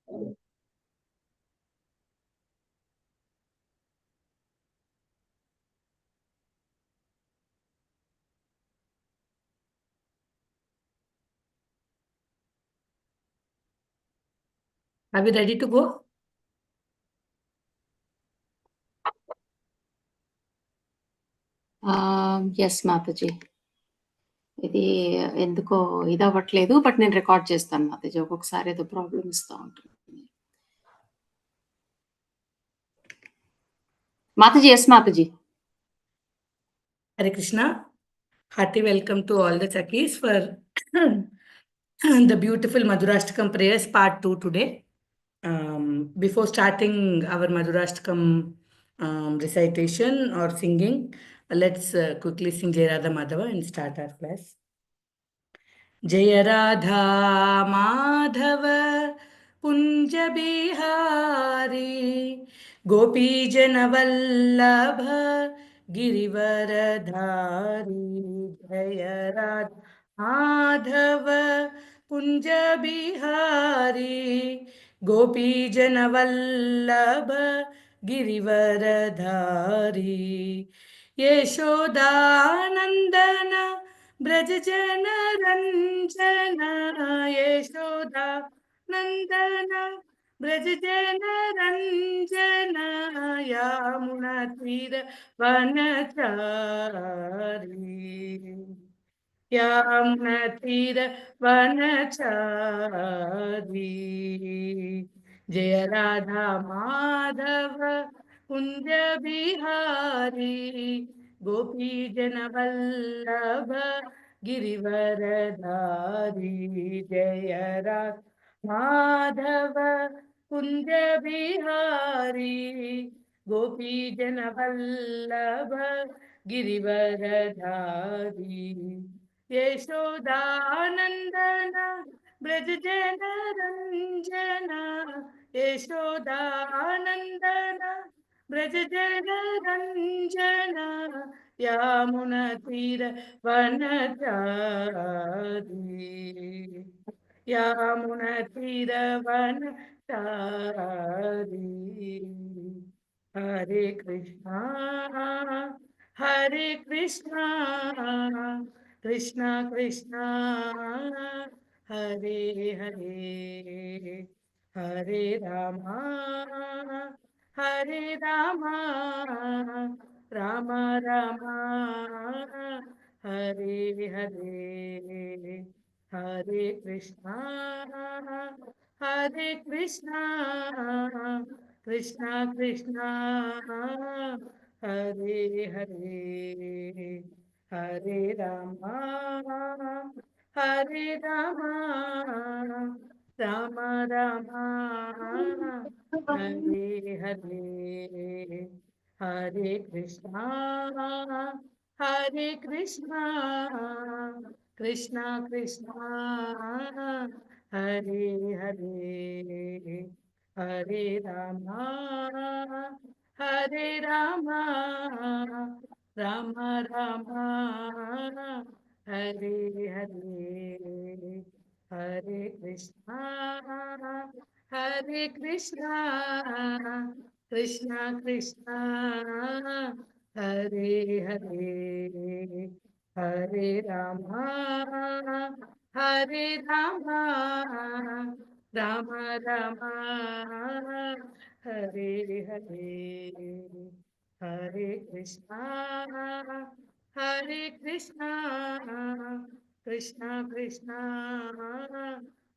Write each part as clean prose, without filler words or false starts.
Are we ready to go? Yes, Mataji. ఇది ఎందుకో ఇది అవ్వట్లేదు, బట్ నేను రికార్డ్ చేస్తాను మాతాజీ. ఒక్కొక్కసారి ఏదో ప్రాబ్లమ్ ఇస్తూ ఉంటుంది mataji. Yes mataji. Hare Krishna. Hearty welcome to all the Sakis for the beautiful Madhurastakam prayers part 2 today. Before starting our Madhurastakam recitation or singing, let's quickly sing Jai Radha Madhava and start our class. Jai Radha Madhava Kunja Bihari Gopi Jana Vallabha Girivaradhari. Jaya Radha Madhava Kunja Bihari Gopi Jana Vallabha Girivaradhari. Yeshodanandana Braj Jana Ranjana. Yeshoda Nandana Braj Jana Ranjana. Yamuna Tira Vanachari. Yamuna Tira Vanachari. Jaya Radha Madhava Kunja Bihari Gopi Jana Vallabha Girivaradhari. Jaya Radha Madhava Kunja Bihari Gopi Jana Vallabha Girivaradhari. Yeshodanandana Braj Jana Ranjana. Yeshodanandana Braj Jana Ranjana. Yamuna Tira Vanachari. Yamuna Tira Vanachari. Hare Krishna, Hare Krishna, Krishna Krishna, Hare Hare, Hare Rama, Hare Rama, Rama Rama, Hare Hare, Hare Krishna, Hare Krishna, Krishna Krishna, Hare Hare, Hare Rama, Hare Rama, Rama Rama, Hare Hare, Hare Krishna, Hare Krishna, Krishna Krishna, Hare Hare, Hare Rama, Hare Rama, Rama Rama, Hare Hare, Hare Krishna, Hare Krishna, Krishna Krishna, Hare Hare, Hare Rama, Hare Rama, Rama Rama, Hare Hare, Hare Krishna, Hare Krishna, Krishna Krishna,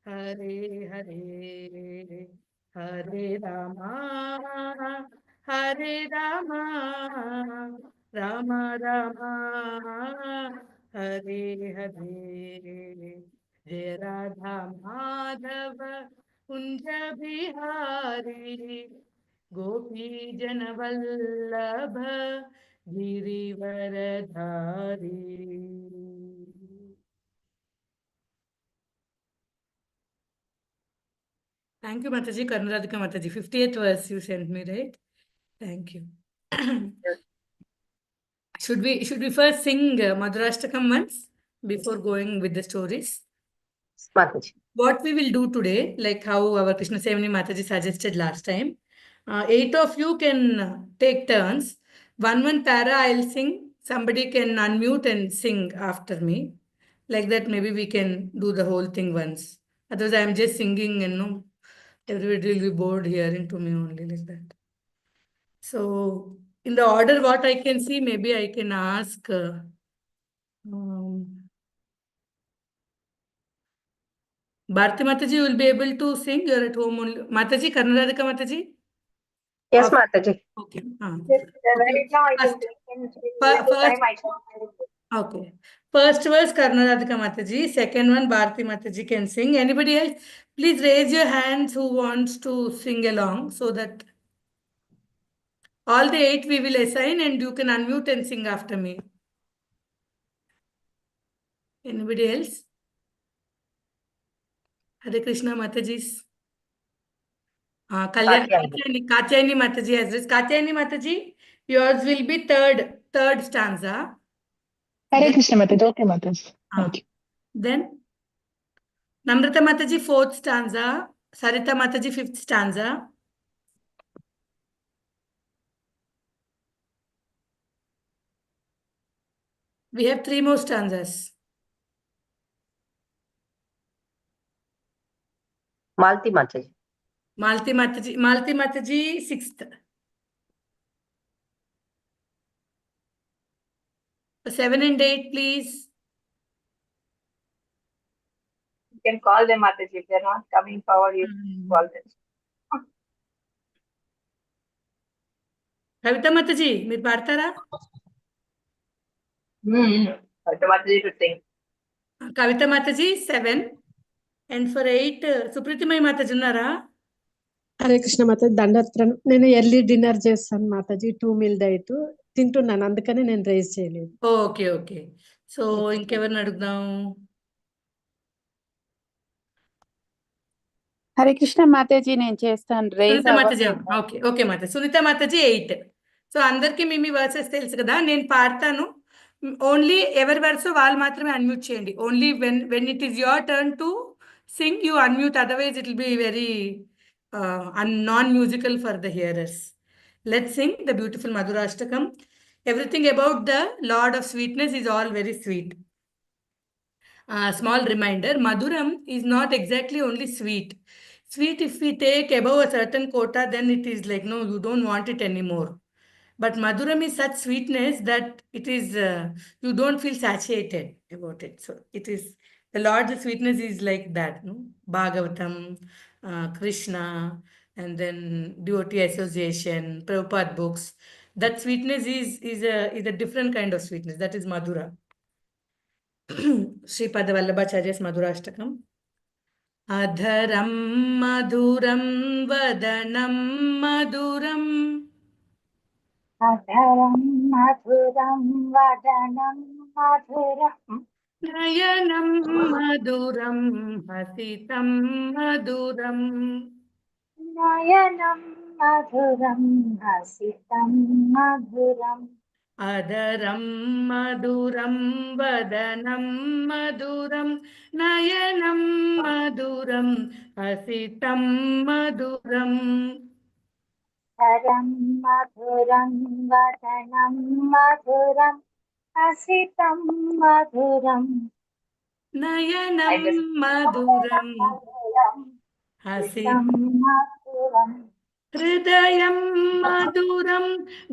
Hare Hare, Hare Rama, Hare Rama, Rama Rama, Hare Hare. Jai Radha Madhava Kunja Bihari Gopi Jana Vallabha Girivaradhari. Thank you, Mataji. Karnaradhika Mataji. 58th verse you sent me, right? Thank you. Should we first sing Madhurastakam once before going with the stories? Mataji. what we will do today, like how our Krishna Sevani Mataji suggested last time, 8 of you can take turns. One para I'll sing. Somebody can unmute and sing after me. Like that, maybe we can do the whole thing once. Otherwise, I'm just singing and no, everybody will be bored hearing to me only like that. So, in the order what I can see, maybe I can ask. Bharti Mataji will be able to sing. You're at home only. Mataji, Karnaradika Mataji? Yes, Okay. Mataji. Okay. Yes, Okay. right now I can First, I can. okay. First verse Karnaradika Mataji. Second one Bharti Mataji can sing. Anybody else? Please raise your hands who wants to sing along so that all the 8 we will assign and you can unmute and sing after me. Anybody else? Hare Krishna Mataji's. Katyayani Mataji has this. Katyayani Mataji, yours will be third stanza. Hare Krishna Mataji. Okay, Mataji. Thank you. Then Namrata Mataji, 4th stanza. Sarita Mataji, 5th stanza. We have 3 more stanzas. Malti Mataji. Malti Mataji, 6th. 7 and 8, please. You can call them, Mataji. If they're not coming forward, you can call them. Kavita Mataji, మీరు పాడతారా? Kavita Mataji to sing. Kavita Mataji, 7. And for 8, Supritimai Mataji ఉన్నారా? హరే కృష్ణ మాతాజీ దండత్రం. నేను early dinner చేస్తాను Mataji, 2 meal diet తింటున్నాను, అందుకని నేను rise చేయలేదు. Okay okay. So ఇంకెవరిని అడుగుదాం? హరే కృష్ణ మాతాజీ నేను చేస్తాను. Sunitha mataji. Okay okay mataji. Sunitha mataji 8. So అందరికి మీ వర్సెస్ తెలుసు కదా, నేను పాడతాను. ఓన్లీ ఎవరి వర్స్ వాళ్ళు మాత్రమే అన్మ్యూట్ చేయండి. Only when it is your turn to sing you unmute, otherwise it will be very non musical for the hearers. Let's Singh the beautiful Madhurastakam. Everything about the Lord of Sweetness is all very sweet. Small reminder, Madhuram is not exactly only sweet. Sweet, if we take above a certain quota, then it is like, no, you don't want it anymore. But Madhuram is such sweetness that it is, you don't feel satiated about it. So it is, the Lord's sweetness is like that, no? Bhagavatam, Krishna, and then devotee association, Prabhupada books. That sweetness is a different kind of sweetness. That is Madhura. Sripada Vallabhacharya's Madhurastakam. Adharam madhuram vadanam madhuram. Adharam madhuram vadanam madhuram. Nayanam madhuram hasitam madhuram. Nayanam madhuram hasitam madhuram. Adharam madhuram vadanam madhuram. Nayanam madhuram hasitam madhuram. Adharam madhuram vadanam madhuram hasitam madhuram. Nayanam madhuram hasitam madhuram. Hridayam madhuram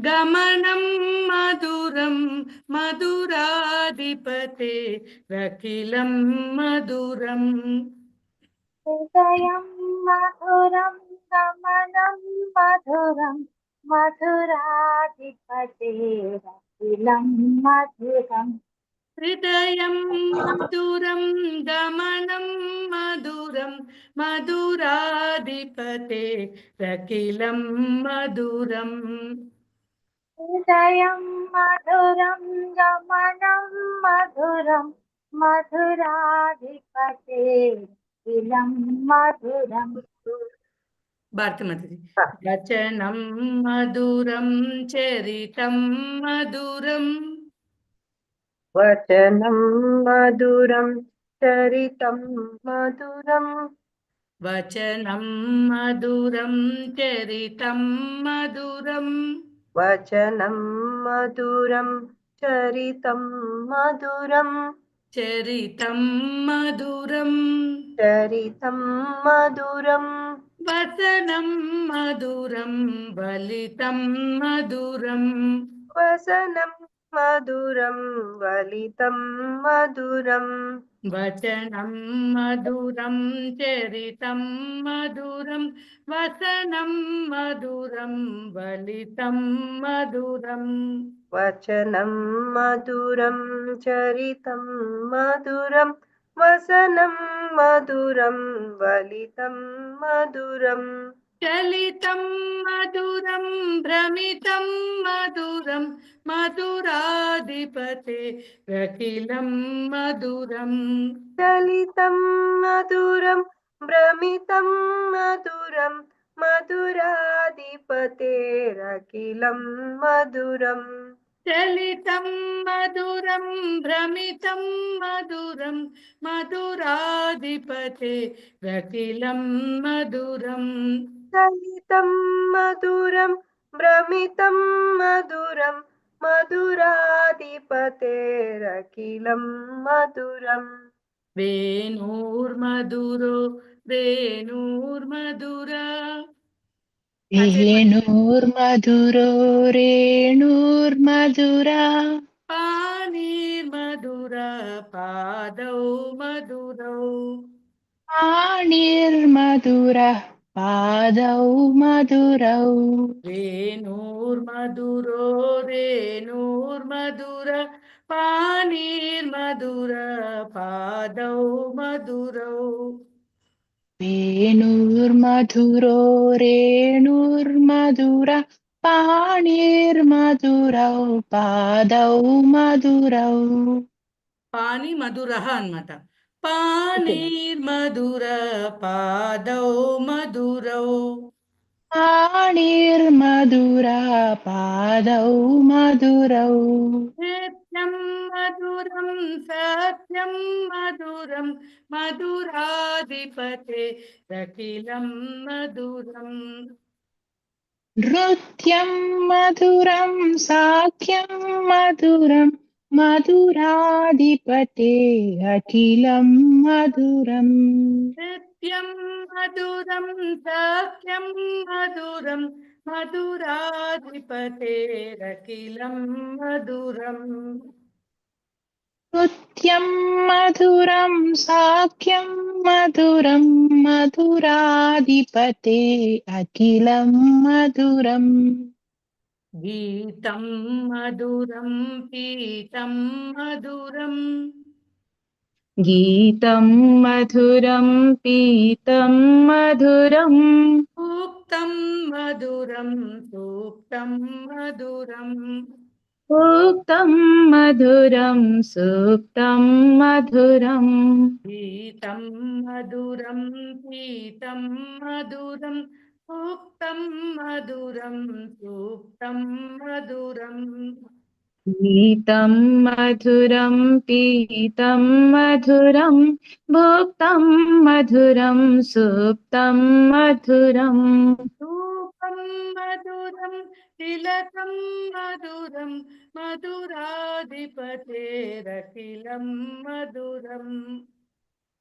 gamanam madhuram madhuradipate rakilam madhuram. Hridayam madhuram gamanam madhuram madhuradipate rakilam madhuram. Hridayam madhuram gamanam madhuram madhuradipate rakilam madhuram. Hridayam madhuram gamanam madhuram madhuradipate rakilam madhuram. Bharti Mataji. Vachanam madhuram charitam madhuram. Vachanam madhuram चरितं मधुरम् वचनं मधुरं चरितं मधुरम् वचनं मधुरं चरितं मधुरम् चरितं मधुरम् चरितं मधुरम् वचनं मधुरं वलितं मधुरम् वसनं मधुरं वलितं मधुरम् वचनं मधुरं चरितं मधुरं वचनं मधुरं वलितं मधुरम् वचनं मधुरं चरितं मधुरं वसनं मधुरं वलितं मधुरम् चलितं मधुरं भ्रमितं मधुरं मधुराधिपते रकिलं मधुरम् चलितं मधुरं भ्रमितं मधुरं मधुराधिपतेरखिलं मधुरम् चलितं मधुरं भ्रमितं मधुरं मधुराधिपते रकिलं मधुरम् चलितं मधुरं भ्रमितं मधुरं मधुराधिपतेरखिलं मधुरम् वेणुर्मधुरो वेणुर्मधुरा वेणुर्मधुरो रेणुर्मधुरा पाणिर्मधुरा पादौ मधुरौ पाणिर्मधुरः पादौ मधुरौ वेणुर्मधुरो रेणुर्मधुर पाणिर्मधुर पादौ मधुरौ वेणुर्मधुरो रेणुर्मधुरः पाणिर्मधुरौ पादौ मधुरौ पाणि मधुरः अन्नమాట Okay. पाणिर्मधुर पादौ मधुरौ पाणिर्मधुरा पादौ मधुरौ नित्यं मधुरं सत्यं मधुरं मधुराधिपते रकिलं मधुरम् नृत्यं मधुरं साख्यं मधुरं मधुराधिपते अखिलं मधुरम् नित्यं मधुरं सत्यं मधुरं मधुराधिपते रकिलं मधुरम् नृत्यं मधुरं साख्यं मधुरं मधुराधिपते अखिलं मधुरम् गीतं मधुरं पीतं मधुरम् गीतं मधुरं पीतं मधुरम् सूक्तं मधुरं सूक्तं मधुरम् उक्तं मधुरं सुक्तं मधुरम् गीतं मधुरं पीतं मधुरं सूक्तं मधुरं सूक्तं मधुरम् गीतं मधुरं पीतं मधुरं भुक्तं मधुरं सुप्तं मधुरम् रूपं मधुरं तिलकं मधुरं मधुराधिपतेरखिलं मधुरम्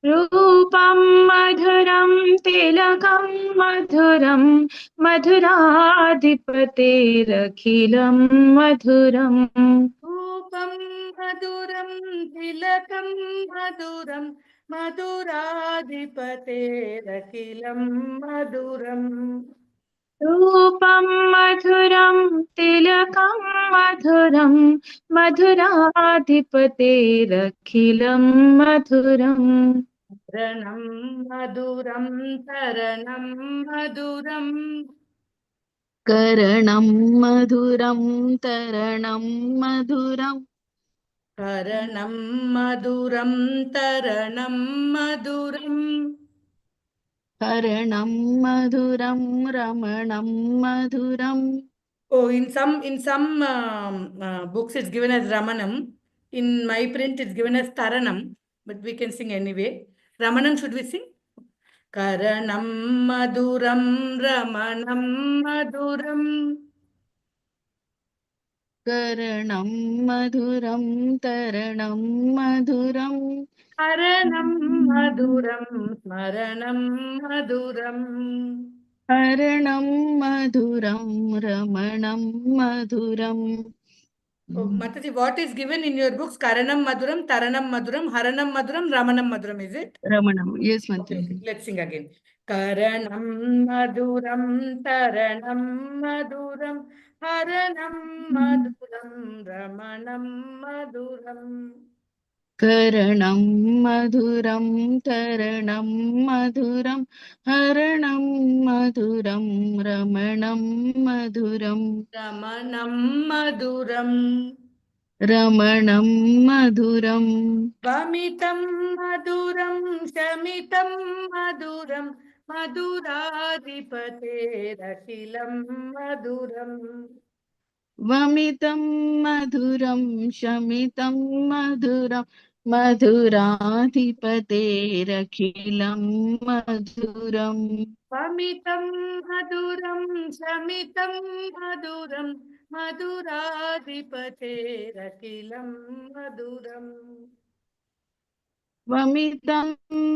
रूपं मधुरं तिलकं मधुरं मधुराधिपतेरखिलं मधुरम् रूपं मधुरं तिलकं मधुरं मधुराधिपतेरखिलं मधुरम् रूपं मधुरं तिलकं मधुरं मधुराधिपतेरखिलं मधुरम् रणं मधुरं तरणं मधुरम् करणं मधुरं तरणं मधुरं करणं मधुरं तरणं मधुरम् हरणं मधुरं रमणं मधुरम् Oh, in some books it's given as Ramanam. In my print it's given as Taranam. but we can sing anyway. Ramanam, should we sing? Karanam Maduram, Ramanam Maduram. करणं मधुरं तरणं मधुरं Haranam Maduram, Smaranam Maduram. हरणं मधुरं रमणं मधुरम्. Oh, Mataji, what is given in your books? Karanam Maduram, Taranam Maduram, Haranam Maduram, Ramanam Maduram, is it? रमणं, yes Okay, Mataji. let's sing again. Karanam Maduram, Taranam Maduram, Haranam Maduram, Ramanam Maduram. करणं मधुरं तरणं मधुरं हरणं मधुरं रमणं मधुरं Ramanam Maduram. रमणं मधुरं Vamitam Maduram, Shamitam Maduram, Madhuradipate Rakilam Maduram. वमितं मधुरं शमितं मधुरं मधुराधिपतेरखिलं मधुरम्. Pamitam Maduram, Shamitam Maduram, Madhuradipate Rakilam Maduram. वमितं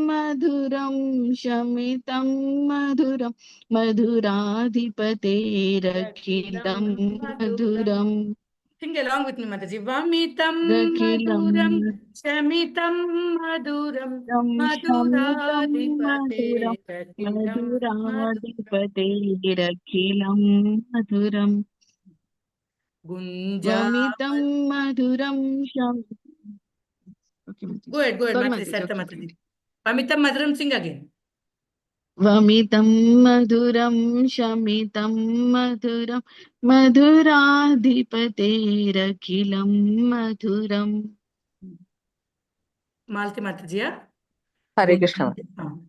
मधुरं शमितं मधुरं मधुराधिपतेरखिलं Rakilam Maduram. मधुरम्. Sing along with me, Mataji. Vamitam रखिलं Maduram, Shamitam Maduram, शमितं Madhuradipate मधुरं Rakilam Maduram. मधुराधिपतेरखिलं मधुरम्. Gunja. वमितं मधुरं शम Go ahead, Mataji, Mataji, Sarita okay, Mataji. fine. Vamitam Maduram, sing again. वमितं मधुरं शमितं मधुरं मधुराधिपतेरखिलं मधुरम्. Malti Mataji, yeah? Hare Krishna.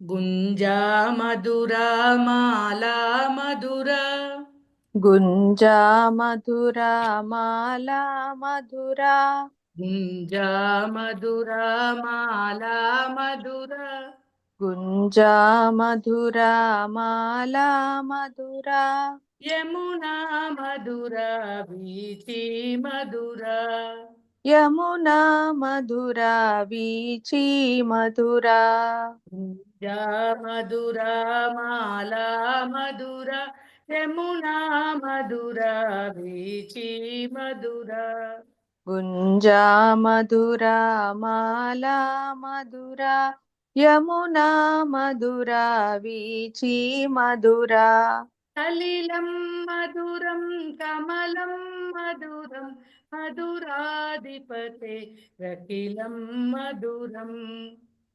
Gunja Madura Mala Madura. Gunja Madhura Mala Madhura. Gunja Madura Mala Madura. Gunja Madhura Mala Madhura. Yamuna Madura Vichi Madura. Yamuna Madhura Vichi Madhura. Gunja Madura Mala Madura. Yamuna Madura Vichi Madura. Gunja Madhura Mala Madhura. Yamuna Madhura Vichi Madhura. Salilam Maduram Kamalam Maduram Maduradipate Rakilam Maduram.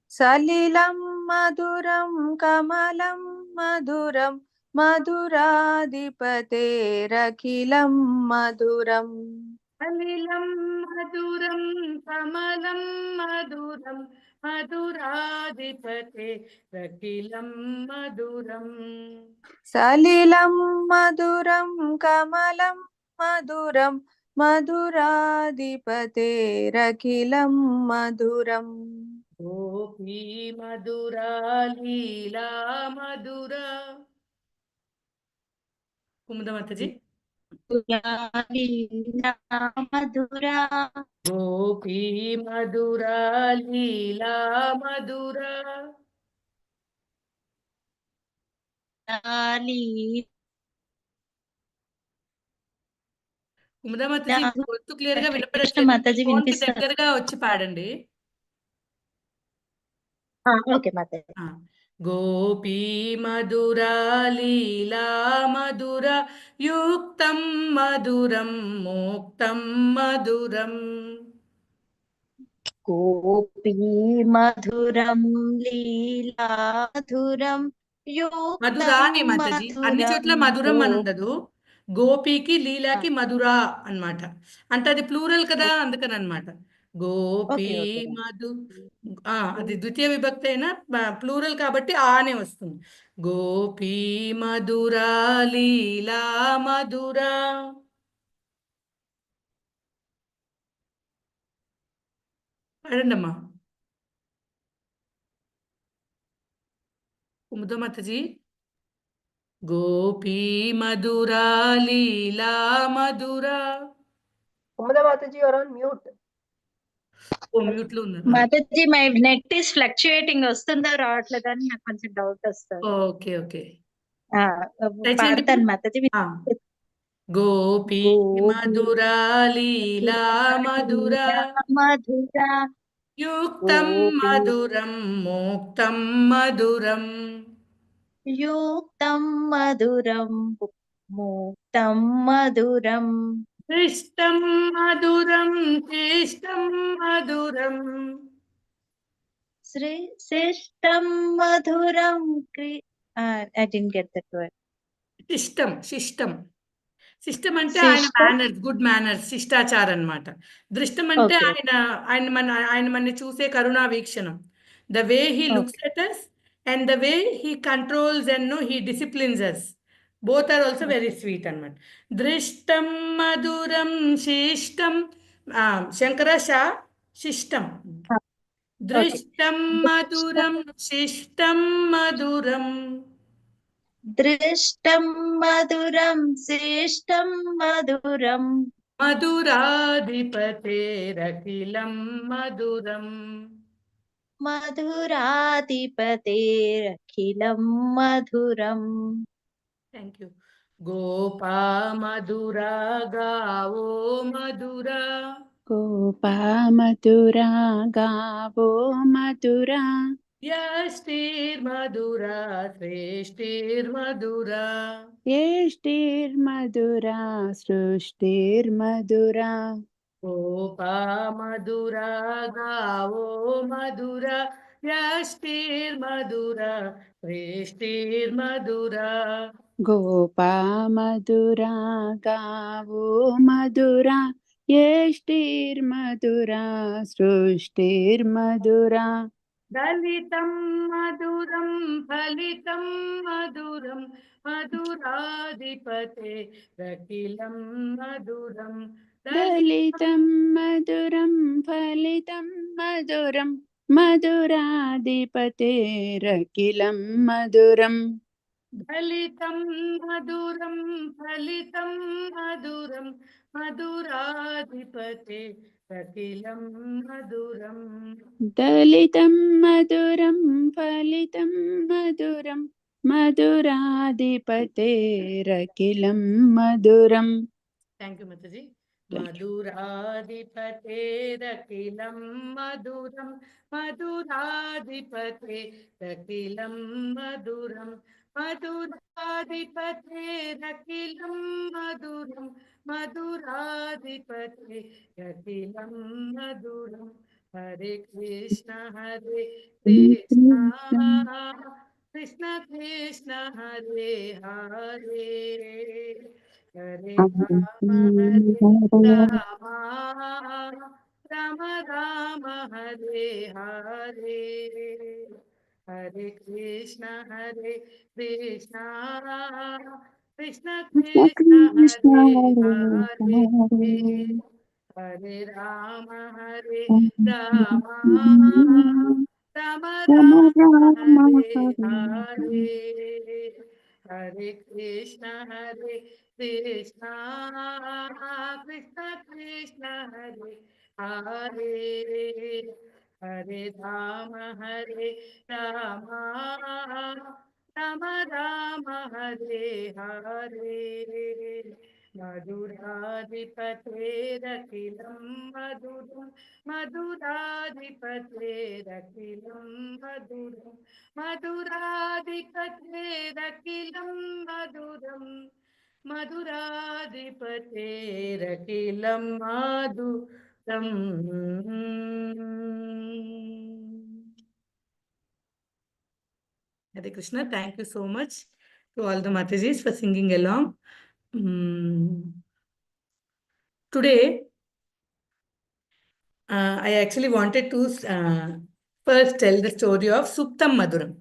Salilam Madhuram Kamalam Madhuram Madhuradipate Rakhilam Madhuram. Salilam Maduram Kamalam Maduram Maduradipate Rakilam Maduram. Salilam Madhuram Kamalam Madhuram Madhuradipate Rakhilam Madhuram. Gopi Madura Leela Madura. Kumada Mataji. मधुरा Gopi Madura Leela Madura. Kumada Mataji, గొంతు clear గా Krishna వినపడట్లేదు. Mataji phone కి వినిపిస్తా దగ్గరగా వచ్చి పాడండి. Okay Mataji. Gopi Madhura లీలా మధుర యుక్తం మధురం మోక్తం మధురం. గోపీ మధురం లీలా మధురం మధురాని యుక్తం మాతాజీ, అన్ని చోట్ల మధురం మధురం అని ఉండదు. గోపికి లీలాకి మధురా అన్నమాట. అంటే అది ప్లూరల్ కదా, అందుకని అనమాట. గోపీ ఓకే ఓకే మధు అది ద్వితీయ విభక్తి అయినా ప్లూరల్ కాబట్టి ఆ అనే వస్తుంది. గోపీ మధురా లీలా Madhura. పాడండమ్మా. Kumuda Mataji. Gopi Madhura Leela Madhura. Kumada Mataji, you're on mute. Oh, mute లో ఉన్నారు. Mataji my net is fluctuating, వస్తుందో రావట్లేదో అని నాకు కొంచెం డౌట్ వస్తుంది. ఓకే ఓకే పాడతాను మాతాజీ. గోపి మధురా లీలా మధురా మధురా యుక్తం మధురం మోక్తం మధురం యుక్తం మధురం ముక్తం మధురం శిష్టం మధురం శిష్టం మధురం శిష్టం మధురం I didn't get that word. శిష్టం శిష్టం శిష్టం అంటే ఆయన శిష్టం? మేనర్స్, గుడ్ మేనర్స్, శిష్టాచారం అన్నమాట. దృష్టం అంటే Okay. ఆయన మనని చూసే కరుణా వీక్షణం. The way he looks at us and the way he controls and he disciplines us. Both are also very sweet అన్నమాట. దృష్టం మధురం శిష్టం శంకర షా శిష్టం. దృష్టం మధురం శిష్టం మధురం దృష్టం మధురం శిష్టం మధురం మధురాధిపతేరఖిలం మధురం మధురాధిపతేరఖిలం మధురం. Thank you. గోపా మధురా గావో మధురా गोपा मधुरा गावो मधुरा యష్టిర్మధురా శ్రేష్ఠిర్మధురా येष्टिर्मधुरा सृष्टिर्मधुरा గోపా మధురా గావో మధురా యష్టిర్మధురా శ్రేష్ఠిర్మధురా गोपा मधुरा गावो मधुरा येष्टिर्मधुरा सृष्टिर्मधुरा దళితం మధురం ఫలితం మధురం మధురాధిపతే రకిలం మధురం दलितं मधुरं फलितं मधुरं मधुराधिपतेरखिलं मधुरम् దళితం మధురం ఫలితం మధురం మధురాధిపతే రకిలం మధురం दलितं मधुरं फलितं मधुरं मधुराधिपतेरखिलं मधुरम्. Thank you Mataji. Thank you. మధురాధిపతేరఖిలం మధురం మధురాధిపతేరఖిలం మధురం మధురాధిపతేరఖిలం మధురం మధురాధిపతేరఖిలం మధురం. హరే కృష్ణ కృష్ణ కృష్ణ కృష్ణ హరే హరే హరే రామ రామ రామ హరే హరే హరే కృష్ణ కృష్ణ కృష్ణ కృష్ణ హరే హరే హరే రామ రామ రామ రామ హరే హరే హరే కృష్ణ కృష్ణ కృష్ణ కృష్ణ హరే హరే హరే రామ రామ రామ రామ హరే హరే మధురాధిపతేరఖిలం మధురం మధురాధిపతేరఖిలం మధురం మధురాధిపతేరఖిలం మధురం మధురాధిపతేరఖిలం మధురం. Hare Krishna, thank you so much to all the Matajis for singing along. Today, I actually wanted to first tell the story of Suptam Madhuram,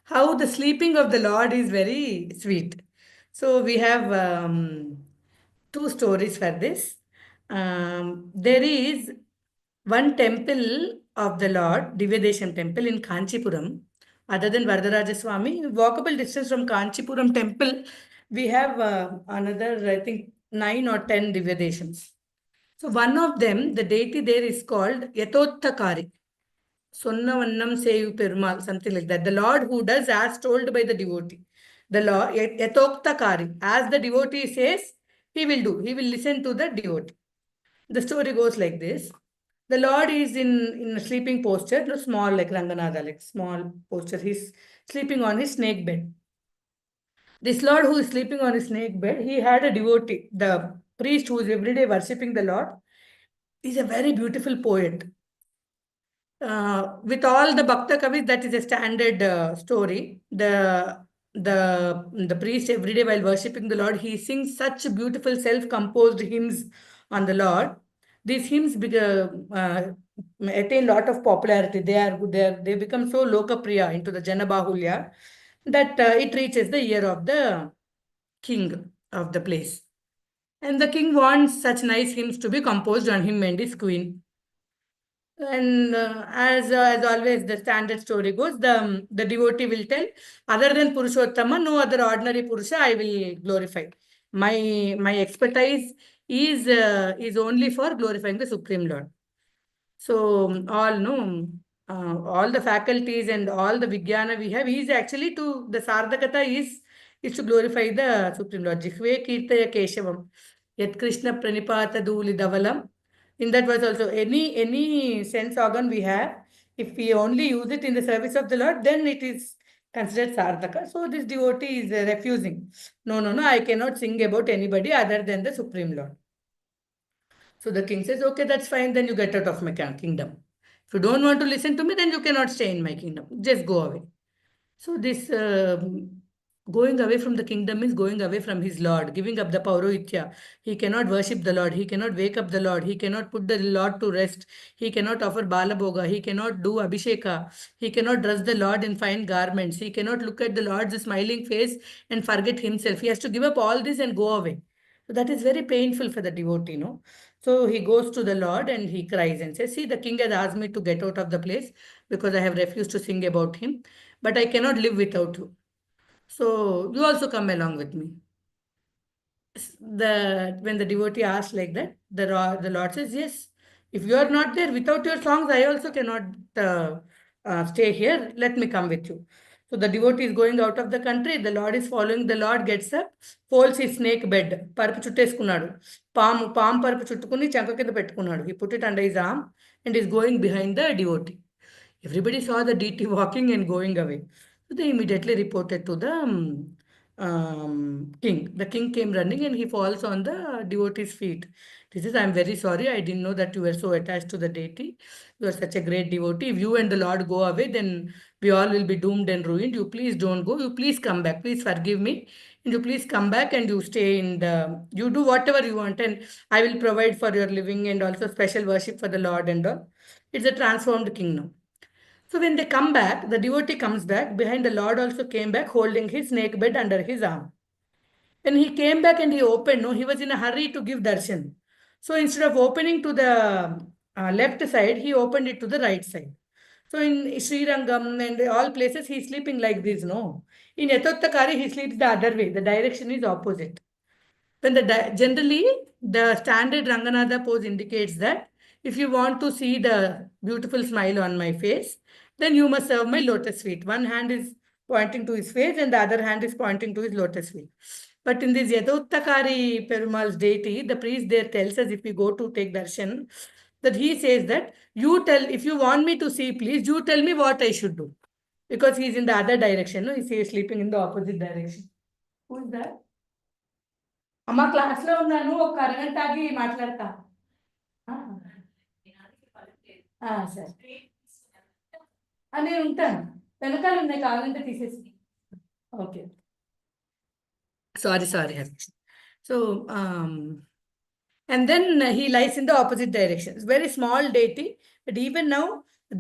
how the sleeping of the Lord is very sweet. So we have two stories for this. There is one temple of the Lord, Divyadesham temple in Kanchipuram, Other than Varadaraja Swami, walkable distance from Kanchipuram temple, we have another, I think, 9 or 10 Divya Deshams. So one of them, the deity there is called Yatottakari. Sonnavannam Seyu Perumal, something like that. The Lord who does as told by the devotee. The Lord, Yatoktakari. As the devotee says, he will do. He will listen to the devotee. The story goes like this. The Lord is in a sleeping posture, no, small like Ranganatha, like small posture. He's sleeping on his snake bed. This Lord who is sleeping on his snake bed, he had a devotee. The priest who is every day worshipping the Lord is a very beautiful poet. With all the Bhakta Kavis, that is a standard story. The priest every day while worshipping the Lord, he sings such beautiful self-composed hymns on the Lord. These hymns attain lot of popularity. They become so lokapriya into the Janabahulya that it reaches the ear of the king of the place. And the king wants such nice hymns to be composed on him and his queen. And as always, the standard story goes, the devotee will tell, other than Purushottama, no other ordinary Purusha I will glorify. My expertise is only for glorifying the Supreme Lord. So all the faculties and all the Vijnana we have is actually to the Sardakata is to glorify the Supreme Lord. Jihve Kirtaya Keshavam. Yat Krishna Pranipata Duli Davalam. In that verse also, any sense organ we have, if we only use it in the service of the Lord, then it is considered Sardaka. So this devotee is refusing. No, I cannot sing about anybody other than the Supreme Lord. So the king says, okay, that's fine, then you get out of my kingdom. If you don't want to listen to me, then you cannot stay in my kingdom. Just go away. So this going away from the kingdom is going away from his Lord, giving up the Paurohitya. He cannot worship the Lord. He cannot wake up the Lord. He cannot put the Lord to rest. He cannot offer Balabhoga. He cannot do Abhisheka. He cannot dress the Lord in fine garments. He cannot look at the Lord's smiling face and forget himself. He has to give up all this and go away. So that is very painful for the devotee, no? So he goes to the Lord and he cries and says, see, the king has asked me to get out of the place because I have refused to sing about him, but I cannot live without you. So you also come along with me. When the devotee asks like that, the Lord says, yes, if you are not there without your songs, I also cannot stay here. Let me come with you. So the devotee is going out of the country. The Lord is following. The Lord gets up, folds his snake bed. Parapu chutteskunnadu. Palm parapu chuttukuni chanka kinda pettukunnadu. He put it under his arm and is going behind the devotee. Everybody saw the deity walking and going away. So they immediately reported to the king. The king came running and he falls on the devotee's feet. He says, I'm very sorry. I didn't know that you were so attached to the deity. You are such a great devotee. If you and the Lord go away, then we all will be doomed and ruined. You please don't go. You please come back. Please forgive me. And you please come back and you stay you do whatever you want. And I will provide for your living and also special worship for the Lord and all. It's a transformed kingdom. So when they come back, the devotee comes back. Behind the Lord also came back holding his snake bed under his arm. When he came back and he opened, no, he was in a hurry to give darshan. So instead of opening to the left side, he opened it to the right side. So in Sri Rangam and all places, he's sleeping like this, no. In Yatottakari, he sleeps the other way. The direction is opposite. Generally, the standard Ranganatha pose indicates that if you want to see the beautiful smile on my face, then you must serve my lotus feet. One hand is pointing to his face and the other hand is pointing to his lotus feet. But in this Yatottakari Perumal's deity, the priest there tells us if we go to take darshan, that he says that if you want me to see, please, you tell me what I should do. Because he's in the other direction, no? He's sleeping in the opposite direction. Who is that? అమ్మ క్లాస్లో ఉన్నాను ఒక అరగంట ఆగి మాట్లాడతా సరే నేను ఉంటాను వెనకాల ఉన్నాయి కావాలంటే తీసేసి okay sorry so and then he lies in the opposite direction. It's very small deity, but even now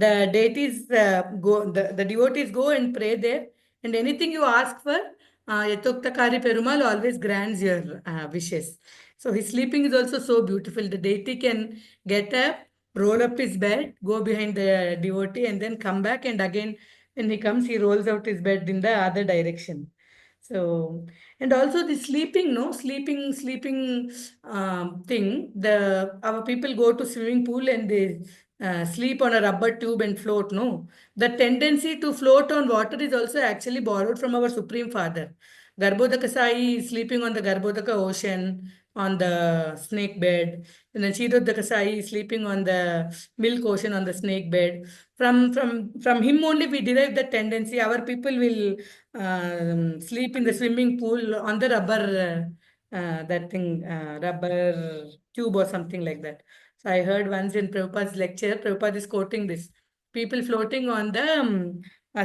the deities the devotees go and pray there, and anything you ask for, Yatoktakari Perumal always grants your wishes. So his sleeping is also so beautiful. The deity can get up, roll up his bed, go behind the devotee, and then come back and again When he comes, he rolls out his bed in the other direction. So, and also the sleeping, no, sleeping thing. Our people go to swimming pool and they sleep on a rubber tube and float. No, the tendency to float on water is also actually borrowed from our Supreme Father. Garbhodaka Sai is sleeping on the Garbhodaka ocean on the snake bed. And then Kshirodaka Sai is sleeping on the milk ocean on the snake bed. From him only we derive the tendency. Our people will sleep in the swimming pool on the rubber, that thing, rubber tube or something like that. So I heard once in Prabhupada's lecture, Prabhupada is quoting this. People floating on the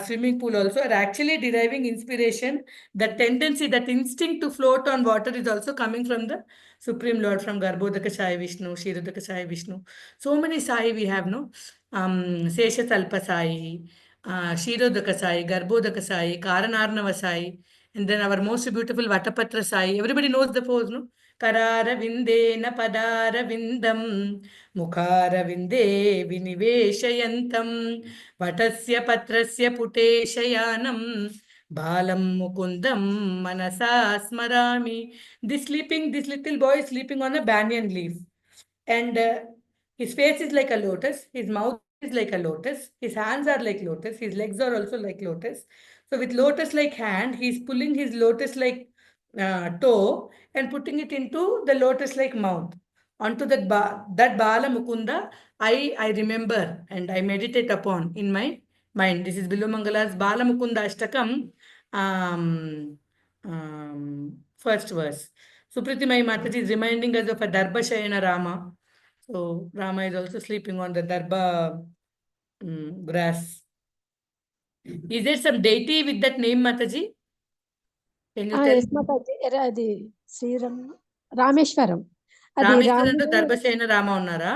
swimming pool also are actually deriving inspiration. The tendency, that instinct to float on water is also coming from the Supreme Lord, from Garbhodaka Sai Vishnu, Kshirodaka Sai Vishnu. So many Sai we have, no? Seshatalpa Sai, Kshirodaka Sai, Garbhodaka Sai, Karanarnava Sai, and then our most beautiful Vatapatra Sai. Everybody knows the pose, no? Karara Vindena Padara Vindam, Mukhara Vinde Viniveshayantam, Vatasya Patrasya Puteshayanam, Balam Mukundam Manasa Smarami. This little boy is sleeping on a banyan leaf. And his face is like a lotus, his mouth is like a lotus, his hands are like lotus, his legs are also like lotus. So with lotus-like hand, he's pulling his lotus-like toe and putting it into the lotus-like mouth. Onto that Bala Mukunda, I remember and I meditate upon in my mind. This is Bilumangala's Bala Mukunda Ashtakam, first verse. Supritimai Mataji is reminding us of a Darbashayana Rama. So Rama is also sleeping on the Darba grass. Is there some deity with that name, Mataji? Can you tell? Yes mataji అది రామేశ్వరం అది రామేశ్వరంలో దర్భశయన రామ ఉన్నారా?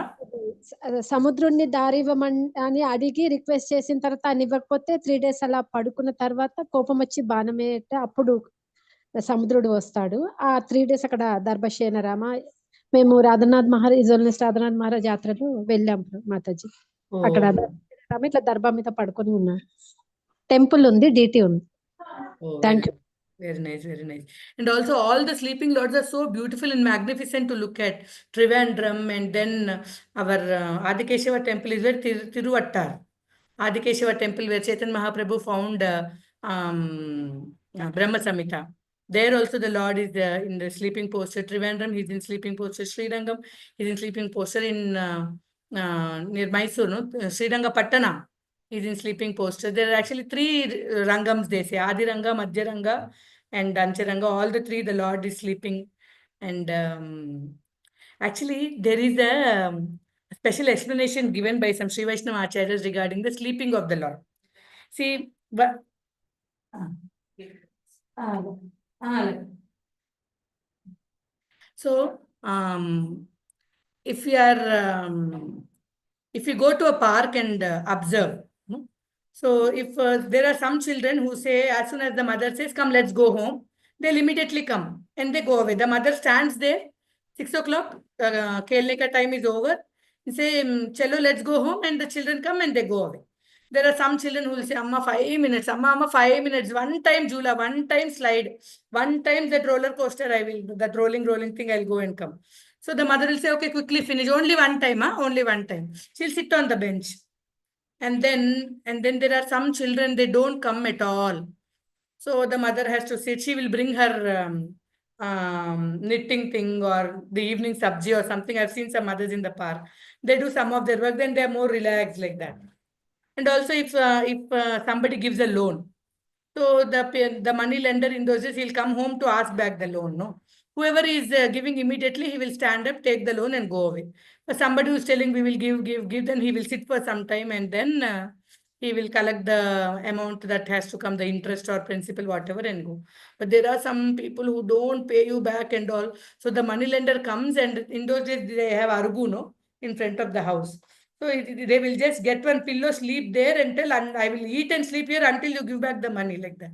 సముద్రుడిని దారి ఇవ్వమని అడిగి request చేసిన తర్వాత ఆయన ఇవ్వకపోతే 3 days అలా పడుకున్న తర్వాత కోపం వచ్చి బాణం వేట అప్పుడు సముద్రుడు వస్తాడు. ఆ 3 days అక్కడ దర్భశయన రామ. మేము రాధనాథ్ మహారాజ్ యాత్రలో వెళ్ళాం మాతాజీ. అక్కడ రామ ఇట్లా దర్భా మీద పడుకొని ఉన్నారు. టెంపుల్ ఉంది, డిటి ఉంది. Thank you. Very nice, very nice. And also all the sleeping lords are so beautiful and magnificent to look at. Trivandrum, and then our Adikeshava temple is where Tiruvattar. Adikeshava temple where Chaitanya Mahaprabhu found Brahma Samhita. There also the Lord is in the sleeping posture. Trivandrum, he's in sleeping posture. Srirangam, he's in sleeping posture in near Mysore, no? Sriranga Pattana. He's in sleeping posture. There are actually 3 Rangams, they say. Adi Ranga, Madhya Ranga, and Ancharanga. All the 3, the Lord is sleeping. And actually, there is a special explanation given by some Sri Vaishnava Acaryas regarding the sleeping of the Lord. See, so, if you go to a park and observe, so if there are some children who say, as soon as the mother says, come, let's go home, they'll immediately come and they go away. The mother stands there, 6 o'clock, khelne ka time is over, and say, chalo, let's go home, and the children come and they go away. There are some children who will say, Amma, 5 minutes, Amma, 5 minutes, one time Jula, one time slide, one time that roller coaster, that rolling thing, I'll go and come. So the mother will say, okay, quickly finish, only one time, only one time. She'll sit on the bench. And then there are some children, they don't come at all. So the mother has to sit. She will bring her knitting thing or the evening sabji or something. I've seen some mothers in the park. They do some of their work, then they're more relaxed like that. And also if somebody gives a loan, so the money lender in those days, he'll come home to ask back the loan, no? Whoever is giving immediately, he will stand up, take the loan and go away. But somebody who's telling we will give, then he will sit for some time and then he will collect the amount that has to come, the interest or principal, whatever, and go. But there are some people who don't pay you back and all. So the money lender comes, and in those days, they have argu, no, in front of the house. So they will just get one pillow, sleep there and tell, I will eat and sleep here until you give back the money, like that.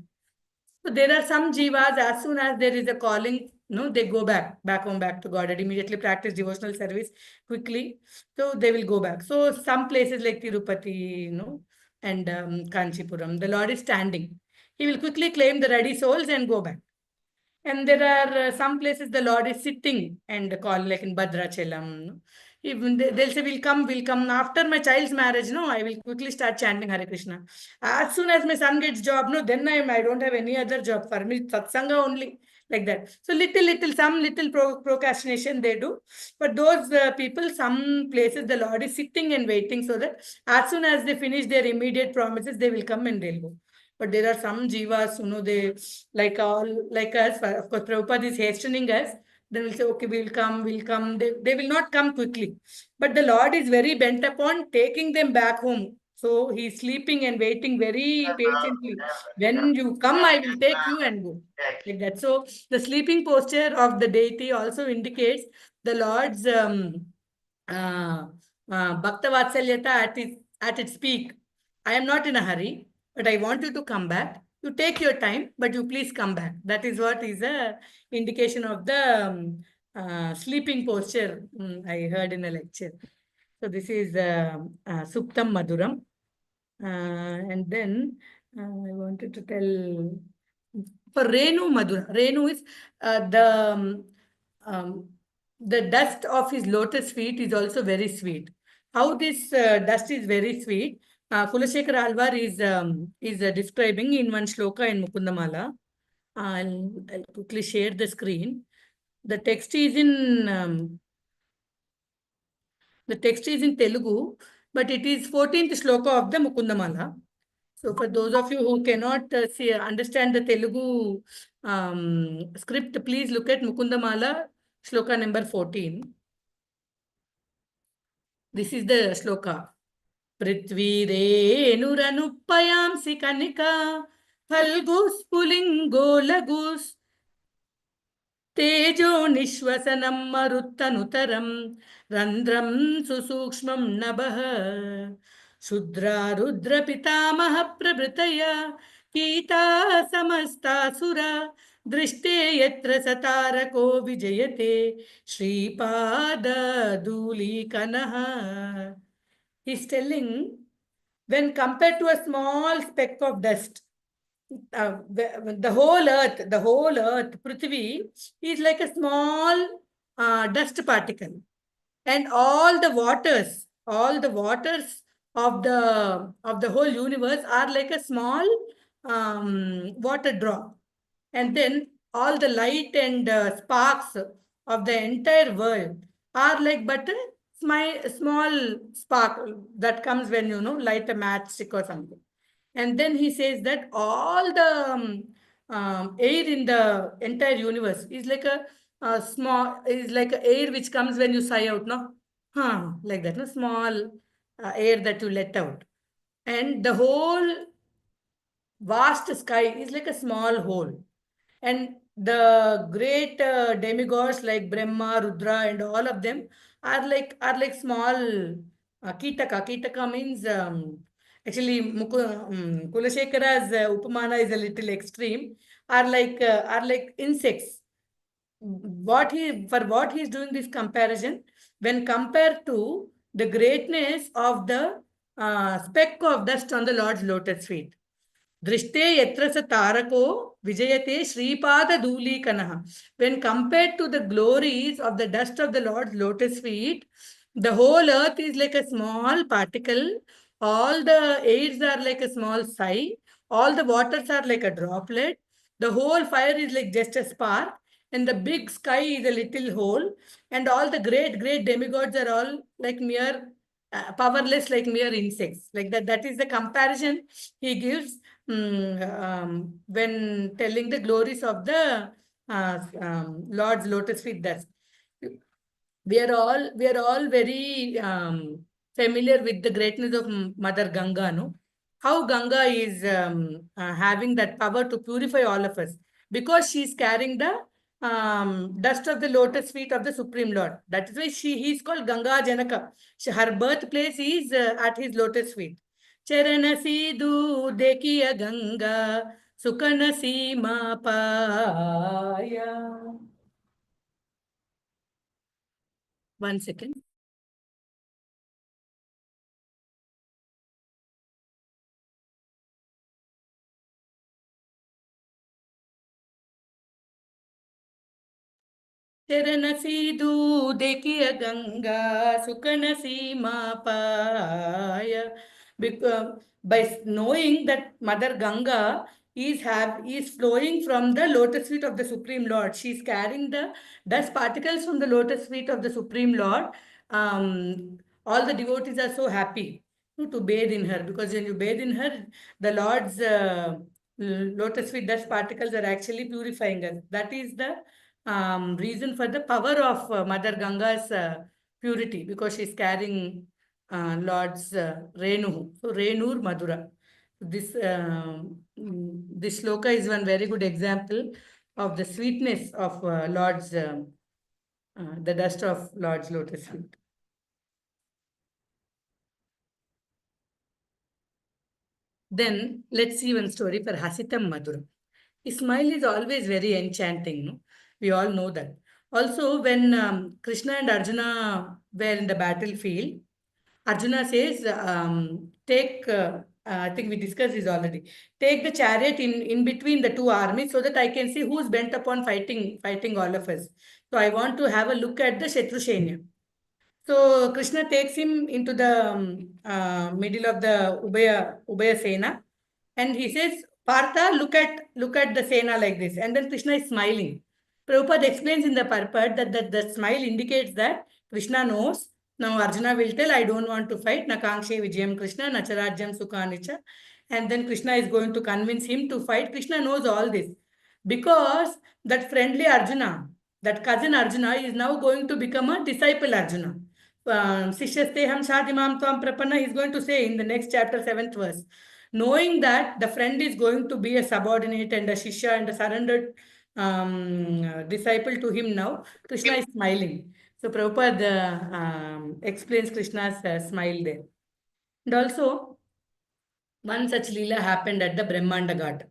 So there are some jivas, as soon as there is a calling, no, they go back home, back to God, and immediately practice devotional service quickly. So they will go back. So some places like Tirupati, and Kanchipuram. The Lord is standing. He will quickly claim the ready souls and go back. And there are some places the Lord is sitting and call, like in Bhadrachalam. Even they'll say, we'll come. After my child's marriage, no, I will quickly start chanting Hare Krishna. As soon as my son gets job, no, then I don't have any other job. For me, satsanga only, like that. So some little procrastination they do. But those people, some places the Lord is sitting and waiting so that as soon as they finish their immediate promises, they will come and they'll go. But there are some jivas, they like us. Of course, Prabhupada is hastening us. Then we'll say, okay, we'll come. They will not come quickly. But the Lord is very bent upon taking them back home. So he's sleeping and waiting very patiently. When you come, I will take you and go. Like that. So the sleeping posture of the deity also indicates the Lord's Bhakta Vatsalyata at its peak. I am not in a hurry, but I want you to come back. You take your time, but you please come back. That is what is a indication of the sleeping posture I heard in a lecture. So this is Suptam Madhuram. And then I wanted to tell for Renu Madhura. Renu is um, the dust of his lotus feet is also very sweet. How this dust is very sweet, Kulashekara Alvar is describing in one shloka in Mukundamala. I'll quickly share the screen. The text is in Telugu, but it is 14th shloka of the Mukundamala. So for those of you who cannot understand the Telugu script, please look at Mukundamala, shloka number 14. This is the shloka. Prithvi renuranuppayamsi kanika phalgus pulingo lagus तेजो निश्वसनं मरुत्तनुतरं रन्ध्रं सुसूक्ष्मं नभः शुद्रा रुद्रपितामह प्रभृतया कीटा समस्तासुरा दृष्टे यत्र सतारको विजयते श्रीपादधूलिकनः. He's telling, when compared to a small speck of dust, the whole earth, Prithvi, is like a small dust particle. And all the waters of the whole universe are like a small water drop. And then all the light and sparks of the entire world are like but a small spark that comes when light a matchstick or something. And then he says that all the air in the entire universe is like a air which comes when you sigh out, no? Like that, no? Small air that you let out. And the whole vast sky is like a small hole. And the great demigods like Brahma, Rudra, and all of them are like small Kitaka. Kitaka means actually Kulashekara's Upamana is a little extreme. Are like insects. What he is doing this comparison when compared to the greatness of the speck of dust on the Lord's lotus feet. Drishte yatra sa tarako vijayate Sripada Dhulikanaha. When compared to the glories of the dust of the Lord's lotus feet, the whole earth is like a small particle. All the airs are like a small sigh. All the waters are like a droplet. The whole fire is like just a spark. And the big sky is a little hole. And all the great demigods are all like mere powerless, like mere insects. Like that. That is the comparison he gives when telling the glories of the Lord's lotus feet dust. We are all very familiar with the greatness of Mother Ganga, no? How Ganga is having that power to purify all of us because she is carrying the dust of the lotus feet of the Supreme Lord. That is why he is called Ganga Janaka. Her birthplace is at his lotus feet. Charana Sidhu Dekiya Ganga Sukana Sima Paya. 1 second. Teranasidu Dekiya Ganga Sukanasi Mapaya. By knowing that Mother Ganga is flowing from the lotus feet of the Supreme Lord. She is carrying the dust particles from the lotus feet of the Supreme Lord. All the devotees are so happy to bathe in her, because when you bathe in her, the Lord's lotus feet dust particles are actually purifying us. That is the reason for the power of Mother Ganga's purity, because she is carrying Lord's Renu. So Renur Madhura. This shloka is one very good example of the sweetness of Lord's the dust of Lord's lotus feet. Then let's see one story for Hasitam Madhuram. His smile is always very enchanting. No? We all know that. Also, when Krishna and Arjuna were in the battlefield, Arjuna says, I think we discussed this already. Take the chariot in between the two armies so that I can see who's bent upon fighting all of us. So I want to have a look at the Shatru Sainya. So Krishna takes him into the middle of the Ubaya Sena, and he says, Partha, look at the Sena like this. And then Krishna is smiling. Prabhupada explains in the purport that the smile indicates that Krishna knows. Now Arjuna will tell, I don't want to fight. Na Kangshe Vijayam Krishna, na Charajyam Sukhanicha. And then Krishna is going to convince him to fight. Krishna knows all this. Because that friendly Arjuna, that cousin Arjuna is now going to become a disciple Arjuna. Sishyasteham Shadimam Tvam Prapanna is going to say in the next chapter, 7th verse. Knowing that the friend is going to be a subordinate and a Shishya and a surrendered disciple to him now, Krishna is smiling. So Prabhupada explains Krishna's smile there. And also, one such Leela happened at the Brahmanda Ghat.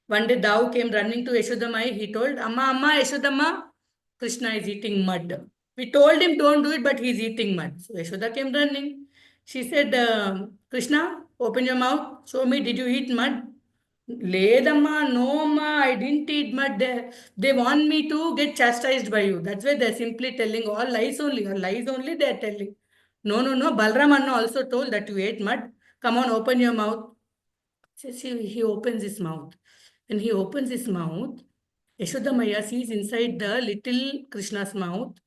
One day Dao came running to Yashodamai. He told, Amma, Yashodamma, Krishna is eating mud. We told him don't do it, but he's eating mud. So Yashoda came running. She said, Krishna, open your mouth. Show me, did you eat mud? Ledamma, no ma, I didn't eat mud. They want me to get chastised by you. That's why they're simply telling all lies only. All lies only they're telling. No. Balram Anna also told that you ate mud. Come on, open your mouth. He opens his mouth. When he opens his mouth, Yashoda Maya sees inside the little Krishna's mouth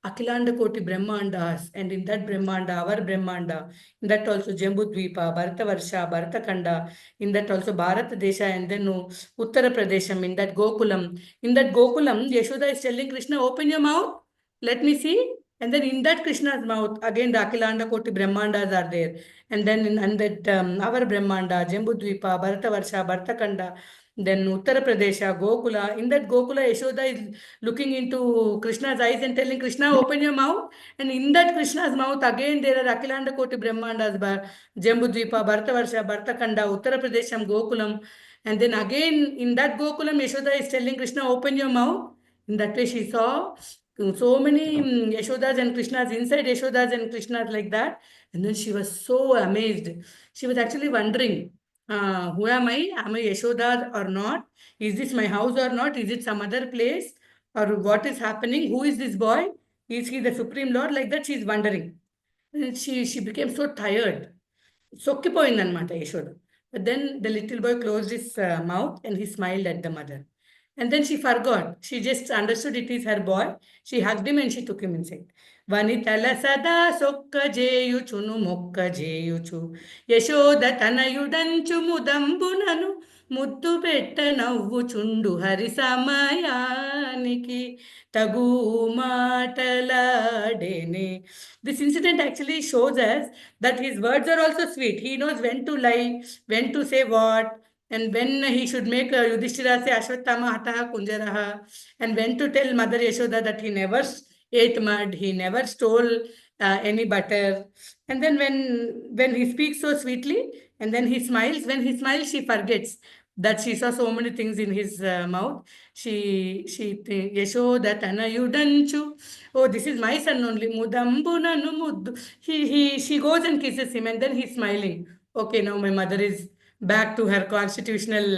Akhilanda Koti Brahmandas, and in that Brahmanda, our Brahmanda, in that also Jambudvipa, Bharatavarsha, Bharatakanda, in that also Bharat Desha, and then Uttara Pradesham, in that Gokulam. In that Gokulam, Yashoda is telling Krishna, open your mouth, let me see. And then in that Krishna's mouth, again the Akhilanda Koti Brahmandas are there. And then in that our Brahmanda, Jambudvipa, Bharatavarsha, Bharatakanda, then Uttara Pradesha, Gokula. In that Gokula, Yashoda is looking into Krishna's eyes and telling Krishna, open your mouth. And in that Krishna's mouth, again there are Akhilanda Koti Brahmandas, Jambudvipa, Bharatavarsha, Bharatakanda, Uttara Pradesham, Gokulam. And then again in that Gokulam, Yashoda is telling Krishna, open your mouth. In that way, she saw so many Yashodas and Krishnas, inside Yashodas and Krishnas like that. And then she was so amazed. She was actually wondering, who am I? Am I Yashoda or not? Is this my house or not? Is it some other place? Or what is happening? Who is this boy? Is he the Supreme Lord? Like that, she is wondering. And she became so tired. సొక్కిపోయిందనమాట Yashoda. But then the little boy closed his mouth and he smiled at the mother. And then she forgot. She just understood it is her boy. She hugged him and she took him inside. వనితల సదా సొక్క జేయుచును మొక్క జేయుచు యశోద తనయుడంచు ముదంబునను ముద్దు పెట్ట నవ్వుచుండు హరి సమయానికి తగు మాటలాడేనే. This incident actually shows us that his words are also sweet. He knows when to lie, when to say what, and when he should make Yudhishthira say Ashwatthama Hataha Kunjaraha, and when to tell Mother Yashoda that he never ate mud, he never stole any butter. And then when he speaks so sweetly, and then he smiles, when he smiles, she forgets that she saw so many things in his mouth. She Yashoda Tanayudanchu. Oh, this is my son only. Mudambunanu muddu. She goes and kisses him, and then he's smiling. Okay, now my mother is back to her constitutional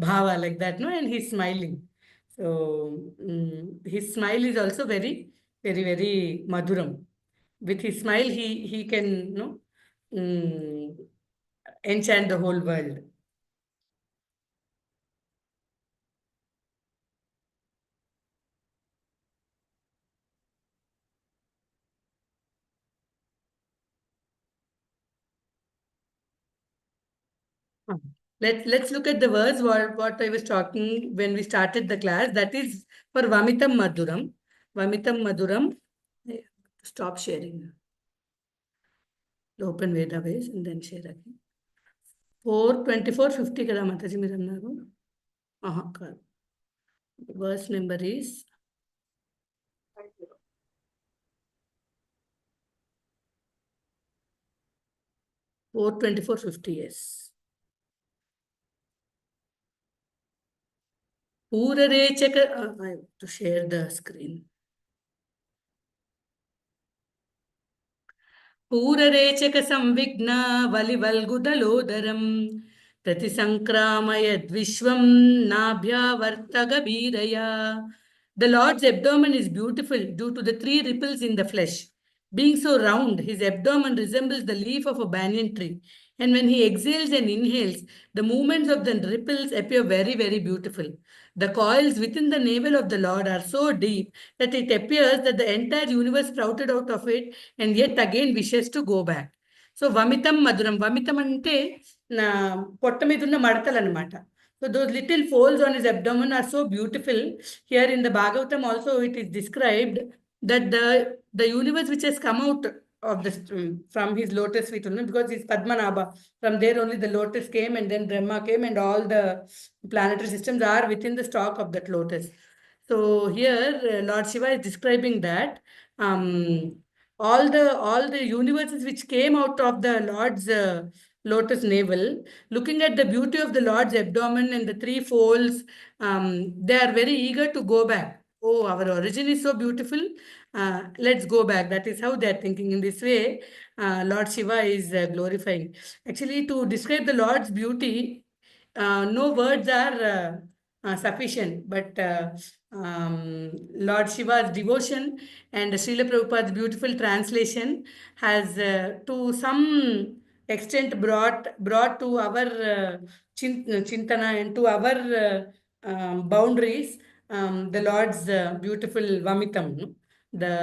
bhava like that, no? And he's smiling. So So his smile is also very, very, very madhuram. With his smile, he can, enchant the whole world. Let's look at the verse what I was talking when we started the class. That is for Vamitam Madhuram. Vamitam Madhuram. Stop sharing. Open database and then share again. 42450 kada Mataji మీరు అన్నారు. కాదు. Verse number is 42450. Yes. Purarechaka. I have to share the screen. పూరరేచక సంవిఘ్న వలివల్గుదలోదరం ప్రతి సంక్రామయద్విశ్వం నాభ్యావర్తగ బీరయా. The Lord's abdomen is beautiful due to the 3 ripples in the flesh. Being so round, his abdomen resembles the leaf of a banyan tree. And when he exhales and inhales, the movements of the ripples appear very, very beautiful. The coils within the navel of the Lord are so deep that it appears that the entire universe sprouted out of it and yet again wishes to go back. So Vamitam Madhuram. Vamitam ante na పొట్ట మీద ఉన్న మడతలు అన్నమాట. So those little folds on his abdomen are so beautiful. Here in the Bhagavatam also it is described that the universe which has come out of this from his lotus feet, because he's Padmanabha. From there only the lotus came and then Brahma came and all the planetary systems are within the stalk of that lotus. So here Lord Shiva is describing that all the universes which came out of the Lord's lotus navel, looking at the beauty of the Lord's abdomen and the 3 folds, they are very eager to go back. Oh, our origin is so beautiful. Let's go back. That is how they are thinking. In this way, Lord Shiva is glorifying. Actually, to describe the Lord's beauty, no words are sufficient, but Lord Shiva's devotion and Srila Prabhupada's beautiful translation has to some extent brought to our chintana and to our boundaries the Lord's beautiful Vamitam, the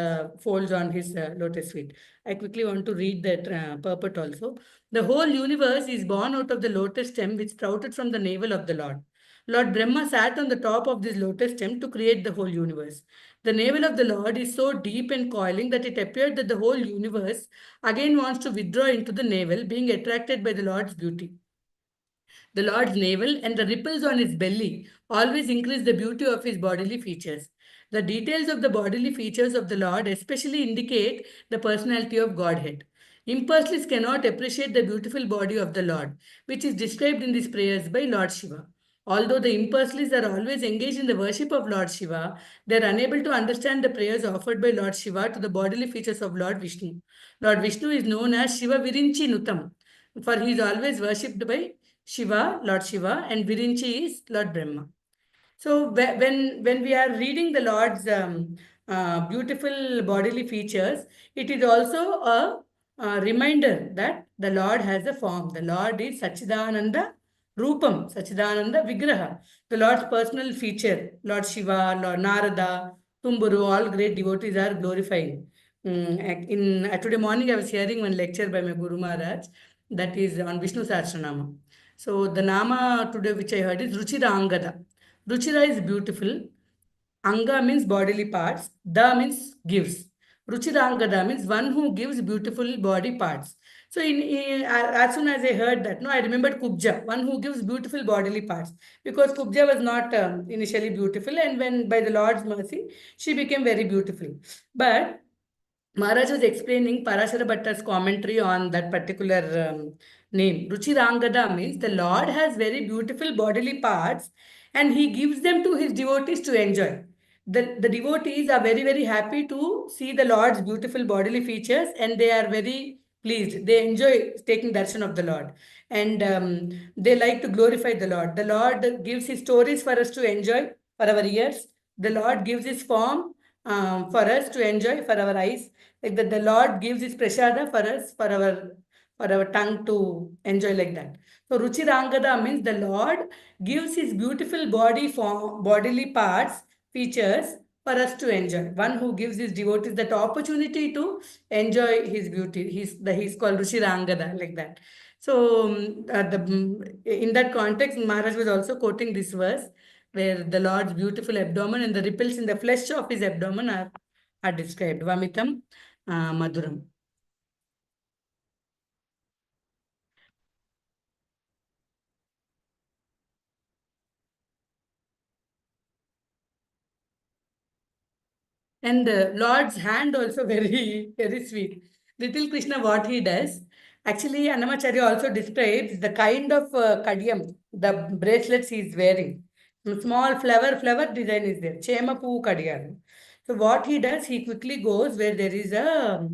folds on his lotus feet. I quickly want to read that purport also. The whole universe is born out of the lotus stem which sprouted from the navel of the Lord. Lord Brahma sat on the top of this lotus stem to create the whole universe. The navel of the Lord is so deep and coiling that it appeared that the whole universe again wants to withdraw into the navel, being attracted by the Lord's beauty. The Lord's navel and the ripples on his belly always increase the beauty of his bodily features. The details of the bodily features of the Lord especially indicate the personality of Godhead. Impersonalists cannot appreciate the beautiful body of the Lord, which is described in these prayers by Lord Shiva. Although the impersonalists are always engaged in the worship of Lord Shiva, they are unable to understand the prayers offered by Lord Shiva to the bodily features of Lord Vishnu. Lord Vishnu is known as Shiva Virinchi Nutam, for he is always worshipped by Shiva, Lord Shiva, and Virinchi is Lord Brahma. So when we are reading the Lord's beautiful bodily features, it is also a reminder that the Lord has a form. The Lord is Sachidananda Rupam, Sachidananda Vigraha. The Lord's personal feature, Lord Shiva, Lord Narada, Tumburu, all great devotees are glorifying. Today morning I was hearing one lecture by my Guru Maharaj that is on Vishnu Sahasranama. So the Nama today which I heard is Ruchira Angada. Ruchira is beautiful. Anga means bodily parts. Da means gives. Ruchirangada means one who gives beautiful body parts. So as soon as I heard that, I remembered Kubja, one who gives beautiful bodily parts. Because Kubja was not initially beautiful, and when by the Lord's mercy, she became very beautiful. But Maharaj was explaining Parashara Bhatta's commentary on that particular name. Ruchirangada means the Lord has very beautiful bodily parts and he gives them to his devotees to enjoy. The devotees are very, very happy to see the Lord's beautiful bodily features and they are very pleased. They enjoy taking darshan of the Lord and they like to glorify the Lord. The Lord gives his stories for us to enjoy. for our ears. The Lord gives his form for us to enjoy, for our eyes. Like that, the Lord gives his prasada for us, for our tongue to enjoy like that. So Ruchirangada means the Lord gives his beautiful body form, bodily parts, features for us to enjoy. One who gives his devotees that opportunity to enjoy his beauty. He's called Ruchirangada, like that. So in that context, Maharaj was also quoting this verse where the Lord's beautiful abdomen and the ripples in the flesh of his abdomen are described. Vamitam Madhuram. And Lord's hand also very, very sweet. Little Krishna, what he does, actually, Annamacharya also describes the kind of kadiyam, the bracelets he is wearing. Small flower design is there. Chema poo kadiyam. So what he does, he quickly goes where there is a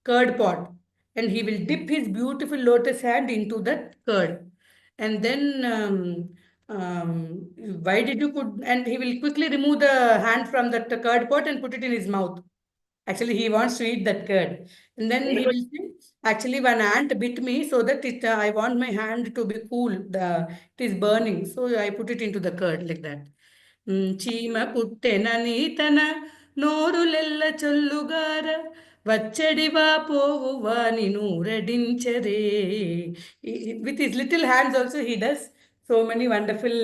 curd pot, and he will dip his beautiful lotus hand into that curd. And then why did you put, and he will quickly remove the hand from that curd pot and put it in his mouth. Actually, he wants to eat that curd. And then he will say, actually, one ant bit me so that I want my hand to be cool. It is burning. So I put it into the curd like that. చీమ పుట్టెనని తన నోరులెల్ల చొల్లుగార వచ్చడివా పోవువా ని నూరడించరే. With his little hands also he does so many wonderful,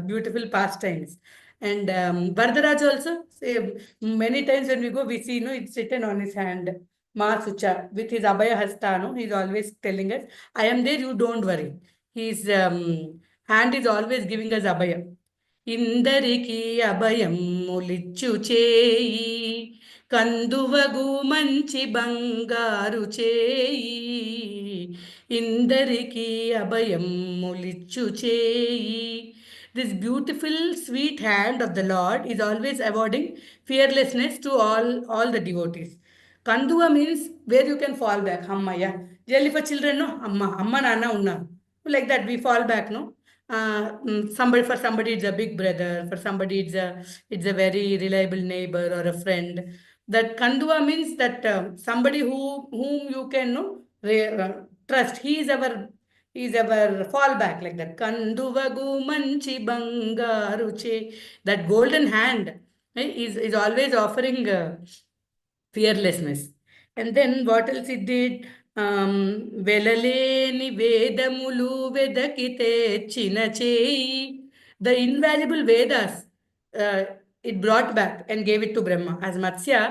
beautiful pastimes. And Varadaraj also, many times when we go, we see, it's written on his hand, Ma Sucha, with his Abhaya Hasta, he's always telling us, I am there, you don't worry. His hand is always giving us Abhaya. ఇందరికి అభయములిచ్చు చేయి కందువగు మంచి బంగారు చేయి ఇందరికి అభయములిచ్చు చేయి. This beautiful sweet hand of the Lord is always awarding fearlessness to all the devotees. Kanduva means where you can fall back. Ammaya. Generally for children, no? Amma nana unna. Like that we fall back, no? For somebody it's a big brother, for somebody it's a very reliable neighbor or a friend. That Kanduva means that somebody whom you can trust. He is our fallback, like that. Kanduvagu manchi bangaru che. That golden hand is always offering fearlessness. And then what else it did? వెలలేని వేదములు వెదకితే చినచేయి. The invaluable Vedas, it brought back and gave it to Brahma. As Matsya,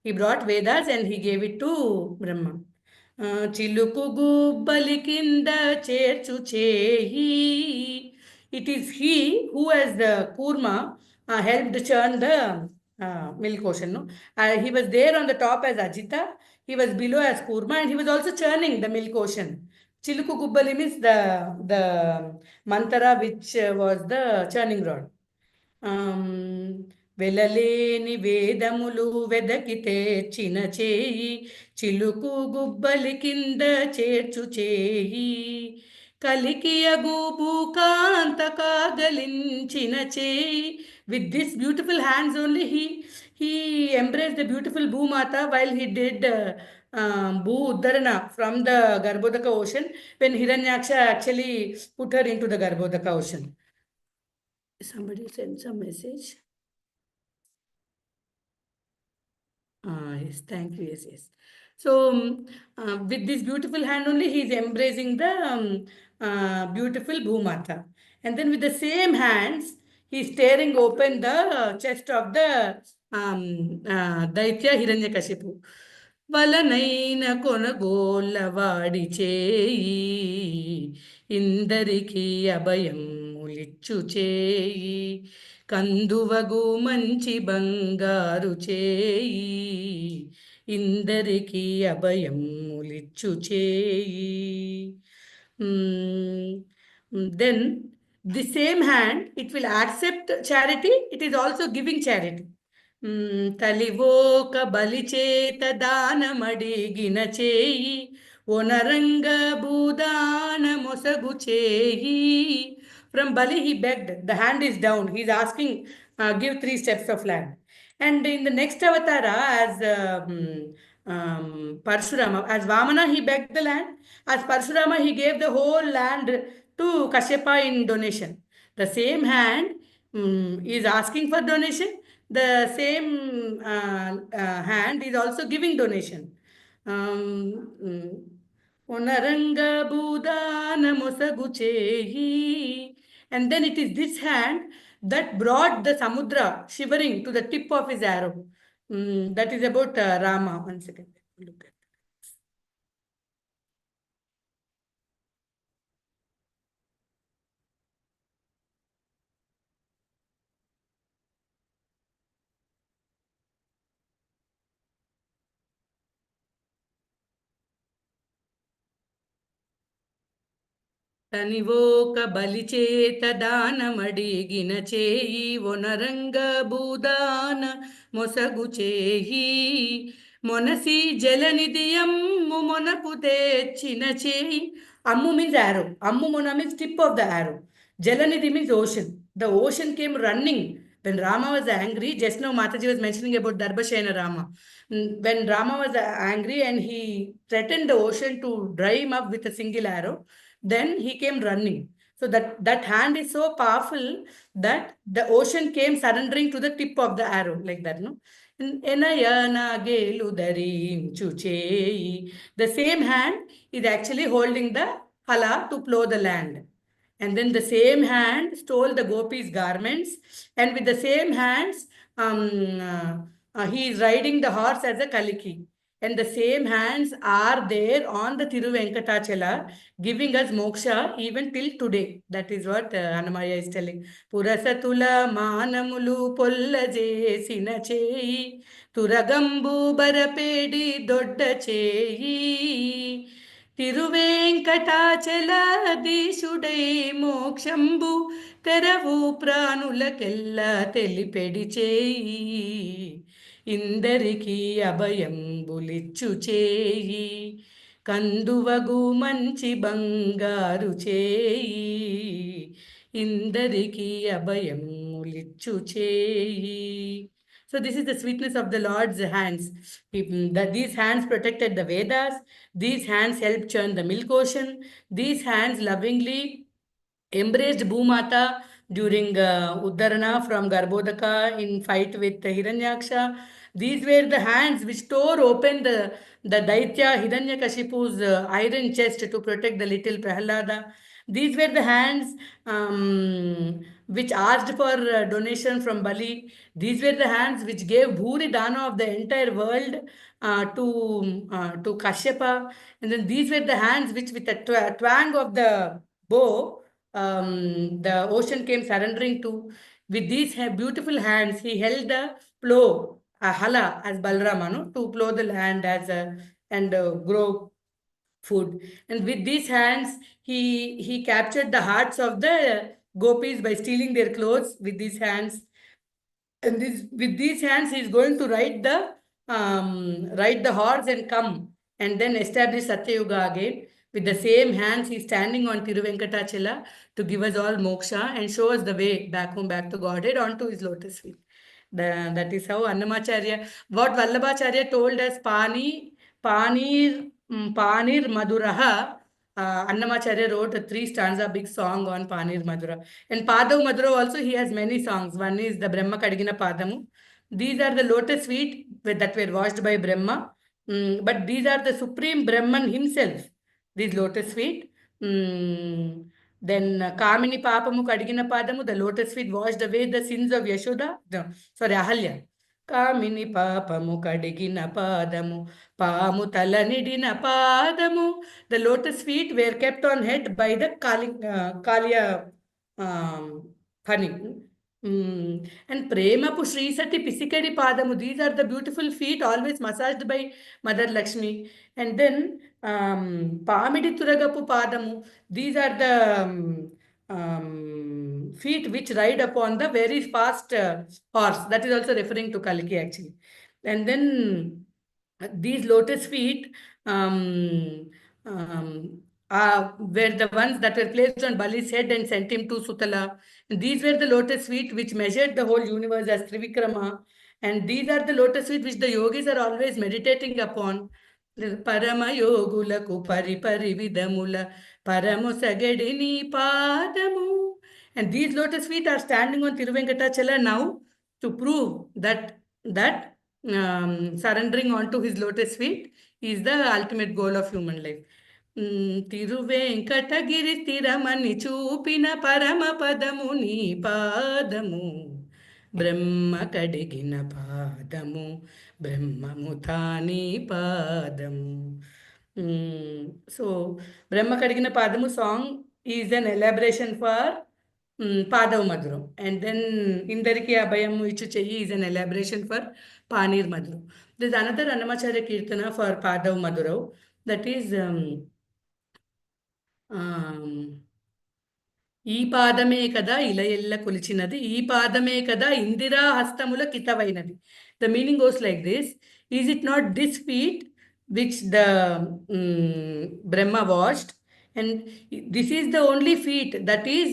he brought Vedas and he gave it to Brahma. చిలుకు గుబ్బలి కింద చేర్చు చేయి. It is he who, as the Kurma, helped churn the milk ocean. No? He was there on the top as Ajita, he was below as Kurma, and he was also churning the milk ocean. Chiluku Gubbali means the mantara which was the churning rod. వెలలేని వేదములు వెదకితే చిన చేయి చిలుకు గుబ్బలి కింద చేర్చు చేయి కలికియగు భూకాంత కాగలించిన చేయి. With this beautiful hands only he embraced the beautiful Bhumata while he did Bhu Uddharana from the Garbhodaka ocean, when Hiranyaksha actually put her into the Garbhodaka ocean. Somebody sent some message. Yes, thank you. Yes. So with this beautiful hand only, he is embracing the beautiful Bhumata. And then with the same hands, he is tearing open the chest of the Daitya Hiranyakashipu. వలనైన కొనగోళ్ళ వాడి చేయి ఇందరికి అభయములిచ్చు చేయి కందువగు మంచి బంగారు చేయి ఇందరికి అభయములిచ్చు చేయి. Then the same hand, it will accept charity, it is also giving charity. తలివోక బలిచేత దానమడిగిన చేయి ఒనరంగ భూదాన మొసగు చేయి From Bali, he begged. The hand is down. He's asking, give 3 steps of land. And in the next avatara, as Parshurama, as Vamana, he begged the land. As Parshurama, he gave the whole land to Kashyapa in donation. The same hand is asking for donation. The same hand is also giving donation. Onaranga Budana Mosaguchehi. And then it is this hand that brought the Samudra shivering to the tip of his arrow. That is about Rama. 1 second. Look at. తనివోక బలిచేత దానమడిగిన చేయి ఒనరంగ భూదాన మొసగు చేయి మొనసి జలనిధియమ్ము మొనకు తెచ్చిన చేయి. Ammu means arrow. Ammu mona means tip of the arrow. Jalanidhi means ocean. The ocean came running when Rama was angry. Just now Mataji was mentioning about Darbashena Rama. When Rama was angry and he threatened the ocean to dry him up with a single arrow, then he came running. So that hand is so powerful that the ocean came surrendering to the tip of the arrow, like that, no? The same hand is actually holding the hala to plow the land. And then the same hand stole the gopis' garments, and with the same hands, he is riding the horse as a kaliki. And the same hands are there on the Tiruvenkatachala, giving us moksha even till today. That is what Annamaya is telling. Purasatula manamulu polla jesina cheyi, turagambu barapedi dodda cheyi. తిరువేంకటాచలాధీశుడై మోక్షంబు తెరవు ప్రాణులకెల్లా తెలిపెడి చేయి ఇందరికి అభయంబులిచ్చు చేయి కందువగు మంచి బంగారు చేయి ఇందరికి అభయములిచ్చు చేయి. So this is the sweetness of the Lord's hands. That these hands protected the Vedas. These hands helped churn the milk ocean. These hands lovingly embraced Bhumata during Uddharana from Garbhodaka in fight with Hiranyaksha. These were the hands which tore open the Daitya Hiranyakashipu's iron chest to protect the little Prahlada. These were the hands which asked for donation from Bali. These were the hands which gave Bhuri Dana of the entire world to Kashyapa. And then these were the hands which with a twang of the bow, the ocean came surrendering to. With these beautiful hands, he held the plow, a hala, as Balrama, no? To plow the land as and grow food. And with these hands, he captured the hearts of the gopis by stealing their clothes with these hands. And with these hands, he is going to ride the horse and come and then establish Satyayuga again. With the same hands, he is standing on Tiruvenkatachala to give us all moksha and show us the way back home, back to Godhead, onto his lotus feet. That is how Annamacharya, what Vallabhacharya told us, Panir Madhuraha. Annamacharya wrote a 3 stanza big song on Panir Madhura. And Padav Madhura also, he has many songs. One is the Brahma Kadigina Padamu. These are the lotus feet that were washed by Brahma. But these are the Supreme Brahman himself, these lotus feet. Then Kamini Papamu Kadigina Padamu, the lotus feet washed away the sins of Yashoda. No, sorry, Ahalya. Kamini Papamu Kadigina Padamu, Pamu Talanidina Padamu. The lotus feet were kept on head by the Kaliya Pani. And Premapu Sri Sati Pisikadi Padamu. These are the beautiful feet always massaged by Mother Lakshmi. And then Pamidi Turagapu Padamu. These are the feet which ride upon the very fast horse. That is also referring to Kalki actually. And then these lotus feet were the ones that were placed on Bali's head and sent him to Sutala. And these were the lotus feet which measured the whole universe as Trivikrama. And these are the lotus feet which the yogis are always meditating upon. Parama yogulaku pari pari vidamula paramu sagadini padamu. And these lotus feet are standing on Tiruvenkatachala now to prove that surrendering onto his lotus feet is the ultimate goal of human life. Tiruvenkatagiri స్థిరమని చూపిన పరమ పదము నీ పాదము బ్రహ్మ కడిగిన పాదము బ్రహ్మము తాని పాదము. So బ్రహ్మ కడిగిన పాదము song is an elaboration for పాదవ మధురం, and then ఇందరికి అభయము ఇచ్చు చెయ్యి is an elaboration for పానీర్ మధురం. There's another Annamacharya Kirtana for పాదవ మధురం, that is ఈ పాదమే కదా ఇలయెల్ల కొలిచినది, ఈ పాదమే కదా Indira హస్తముల కితవైనది. The meaning goes like this: is it not this feet which the Brahma washed, and this is the only feet that is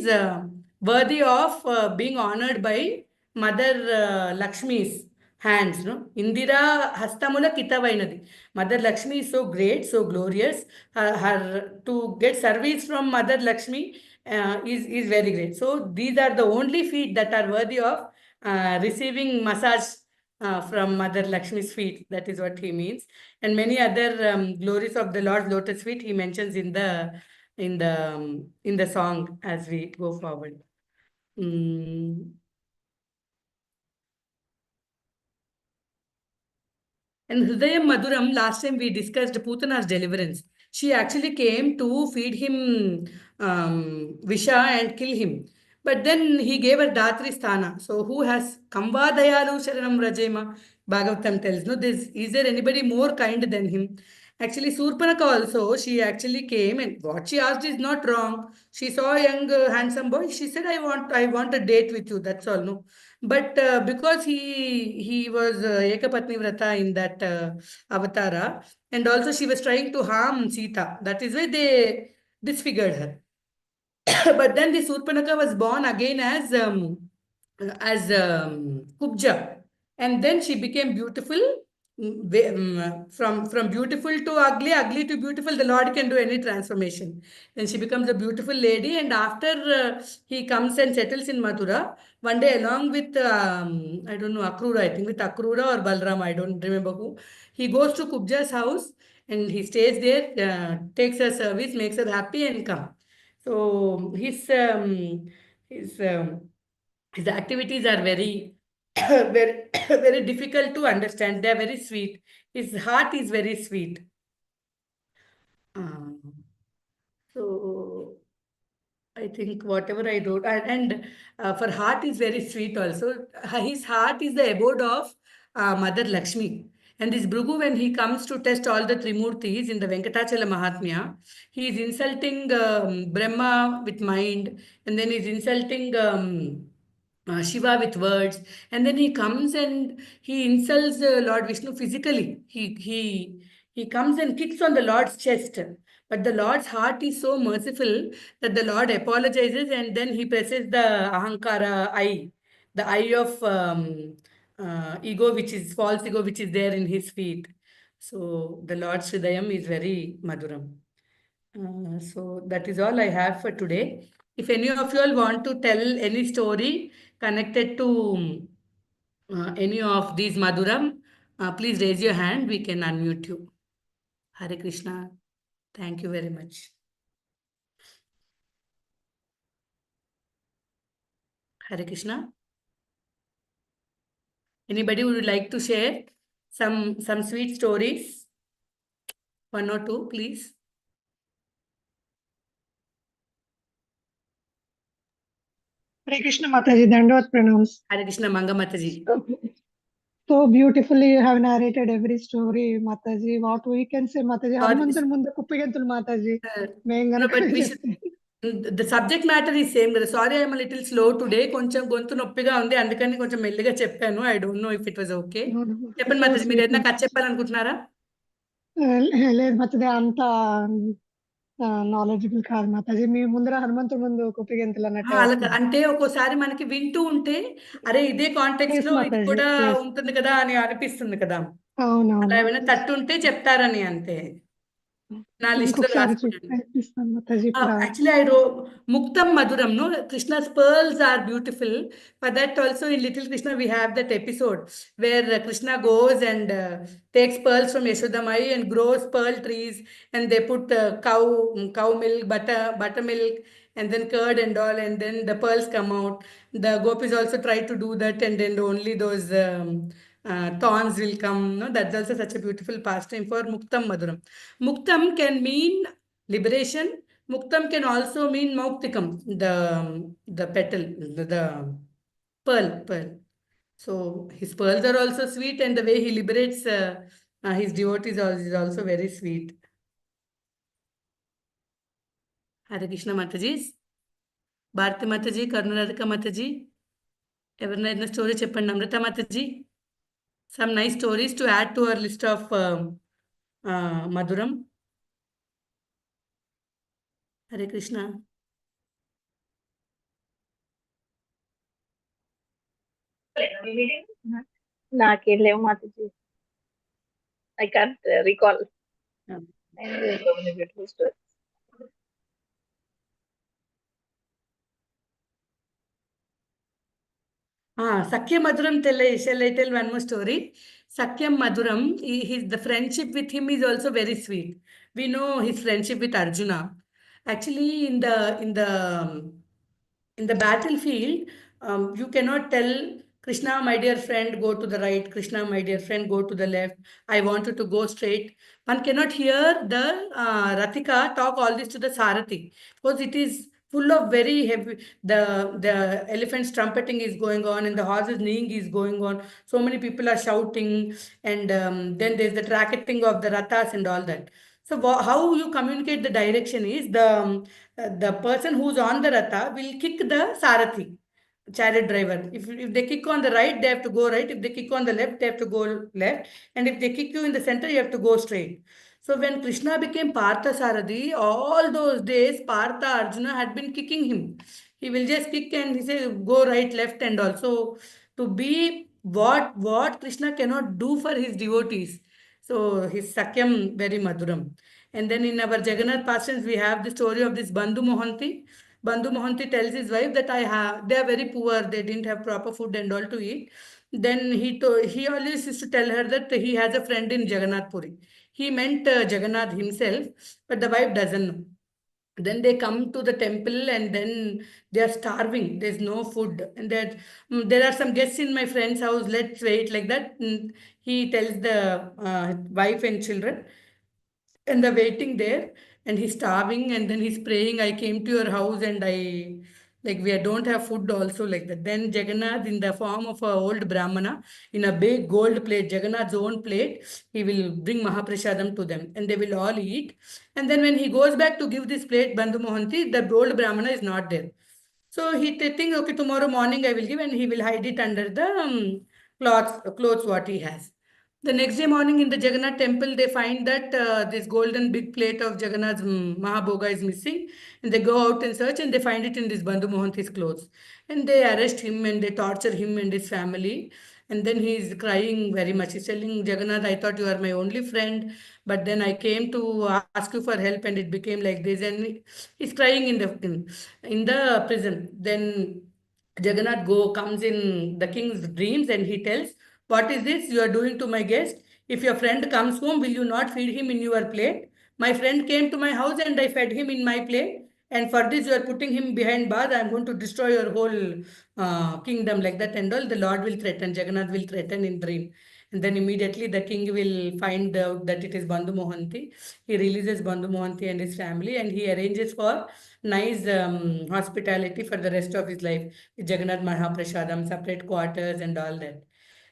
worthy of being honored by Mother Lakshmi's hands, no? Indira hastamula kitavainadi. Mother Lakshmi is so great, so glorious. Her to get service from Mother Lakshmi is very great. So these are the only feet that are worthy of receiving massage from Mother Lakshmi's feet. That is what he means. And many other glories of the Lord's lotus feet he mentions in the song as we go forward. And Hridayam Madhuram, last time we discussed Putana's deliverance. She actually came to feed him Visha and kill him. But then he gave her Datri Sthana. So who has Kamva Dayalu Sharanam Rajema? Bhagavatam tells, no, is there anybody more kind than him? Actually, Surpanaka also, she actually came, and what she asked is not wrong. She saw a young handsome boy. She said, I want a date with you. That's all, no. But because he was Ekapatni Vrata in that avatara, and also she was trying to harm Sita. That is why they disfigured her. But then the Surpanaka was born again as Kubja, and then she became beautiful. From beautiful to ugly, ugly to beautiful, the Lord can do any transformation. Then she becomes a beautiful lady, and after he comes and settles in Mathura, one day along with, I don't know, Akrura, I think with Akrura or Balram, I don't remember who, he goes to Kubja's house and he stays there, takes her service, makes her happy and come. So his activities are very very difficult to understand. They are very sweet. His heart is very sweet. So I think whatever I wrote, and for heart is very sweet also. His heart is the abode of Mother Lakshmi. And this Bhrigu, when he comes to test all the Trimurtis in the Venkatachala Mahatmya, he is insulting Brahma with mind, and then he is insulting Shiva with words, and then he comes and he insults Lord Vishnu physically. He comes and kicks on the Lord's chest, but the Lord's heart is so merciful that the Lord apologizes, and then he presses the Ahankara eye, the eye of ego, which is false ego, which is there in his feet. So the Lord's Hridayam is very Madhuram. So that is all I have for today. If any of you all want to tell any story connected to any of these Madhuram, please raise your hand. We can unmute you. Hare Krishna. Thank you very much. Hare Krishna. Anybody would like to share some sweet stories? One or two, please. Hare Krishna Mataji, Dandavat Pranams. Hare Krishna Manga Mataji. So beautifully you have narrated every story, Mataji. What we can say, Mataji, Hanumantan Munda Kuppigantul Mataji. No, but the subject matter is same. Sorry, I am a little slow today. కొంచెం గొంతు నొప్పిగా ఉంది, అందుకని కొంచెం మెల్లిగా చెప్పాను. I don't know if it was okay. చెప్పండి మాతాజీ, మీరు ఏదైనా కథ చెప్పాలనుకుంటున్నారా? లేదు మతదే, అంత నాలెడ్జబుల్ కాదు మాతాజీ. మీ ముందర హనుమంతుడి ముందు కుప్పిగంతులు అన్నట్టే అలా వస్తుంది. అంటే ఒక్కోసారి మనకి వింటూ ఉంటే అరే ఇదే కాంటెక్స్ట్ ఎస్ లో ఇది మాతాజీ, కూడా ఎస్. ఉంటుంది కదా అని అనిపిస్తుంది కదా. అలా అవునవును ఏమైనా తట్టుంటే చెప్తారని అంతే. నా లిస్ట్ లో ఇంకొకసారి రాసుకున్నాను. ప్రయత్నిస్తాను మాతాజీ. ఇప్పుడు Actually, I wrote Muktam Madhuram. No, Krishna's pearls are beautiful. For that, also in Little Krishna, we have that episode where Krishna goes and takes pearls from Yashodamai and grows pearl trees, and they put cow milk, buttermilk, and then curd and all, and then the pearls come out. The gopis also try to do that, and then only those thorns will come. No, that's also such a beautiful pastime for Muktam Madhuram. Muktam can mean liberation. Muktam can also mean Mauktikam, the petal, the pearl. So his pearls are also sweet, and the way he liberates his devotees is also very sweet. Hare Krishna Mataji, Bharati Mataji, Karunarika Mataji, ఎవరైనా ఏదైనా story చెప్పండి. అమృత Mataji, some nice stories to add to our list of Madhuram. Hare Krishna. నాకేం లేవు Mataji. I can't recall. Yeah. And there's so many beautiful stories. Sakyam Madhuram, shall I tell one more story? Sakyam Madhuram, the friendship with him is also very sweet. We know his friendship with Arjuna. Actually, in the battlefield, you cannot tell Krishna, my dear friend, go to the right. Krishna, my dear friend, go to the left. I want you to go straight. One cannot hear the Rathika talk all this to the Sarathi because it is full of very heavy. The elephant's trumpeting is going on and the horse's neighing is going on. So many people are shouting, and then there's the tracketing of the rathas and all that. So how you communicate the direction is the person who's on the ratha will kick the sarathi, chariot driver. If they kick on the right, they have to go right. If they kick on the left, they have to go left. And if they kick you in the center, you have to go straight. So when Krishna became Partha Sarathi, all those days Partha Arjuna had been kicking him. He will just kick and he say go right, left, and also to be what Krishna cannot do for his devotees. So his Sakyam very Madhuram. And then in our Jagannath pastimes, we have the story of this Bandhu Mohanty. Bandhu Mohanty tells his wife that they are very poor, they didn't have proper food and all to eat. Then he always used to tell her that he has a friend in Jagannath Puri. He meant Jagannath himself, but the wife doesn't know. Then they come to the temple and then they are starving. There's no food. And that there are some guests in my friend's house. Let's wait like that. He tells the wife and children, and they're waiting there, and he's starving, and then he's praying, I came to your house and I like we don't have food also like that. Then Jagannath in the form of a old Brahmana in a big gold plate, Jagannath's own plate, he will bring Mahaprasadam to them and they will all eat. And then when he goes back to give this plate, Bandhu Mohanty, the old Brahmana is not there. So he thinks, okay, tomorrow morning I will give, and he will hide it under the clothes what he has. The next day morning in the Jagannath temple, they find that this golden big plate of Jagannath's Mahabhoga is missing. And they go out and search and they find it in this Bandhu Mohanty's clothes. And they arrest him and they torture him and his family. And then he is crying very much. He's telling Jagannath, I thought you are my only friend, but then I came to ask you for help and it became like this. And he's crying in the prison. Then Jagannath comes in the king's dreams and he tells, what is this you are doing to my guest? If your friend comes home, will you not feed him in your plate? My friend came to my house and I fed him in my plate. And for this, you are putting him behind bars. I am going to destroy your whole kingdom like that and all. The Lord will threaten, Jagannath will threaten in dream. And then immediately the king will find out that it is Bandhu Mohanty. He releases Bandhu Mohanty and his family and he arranges for nice hospitality for the rest of his life. Jagannath Mahaprasadam, separate quarters and all that.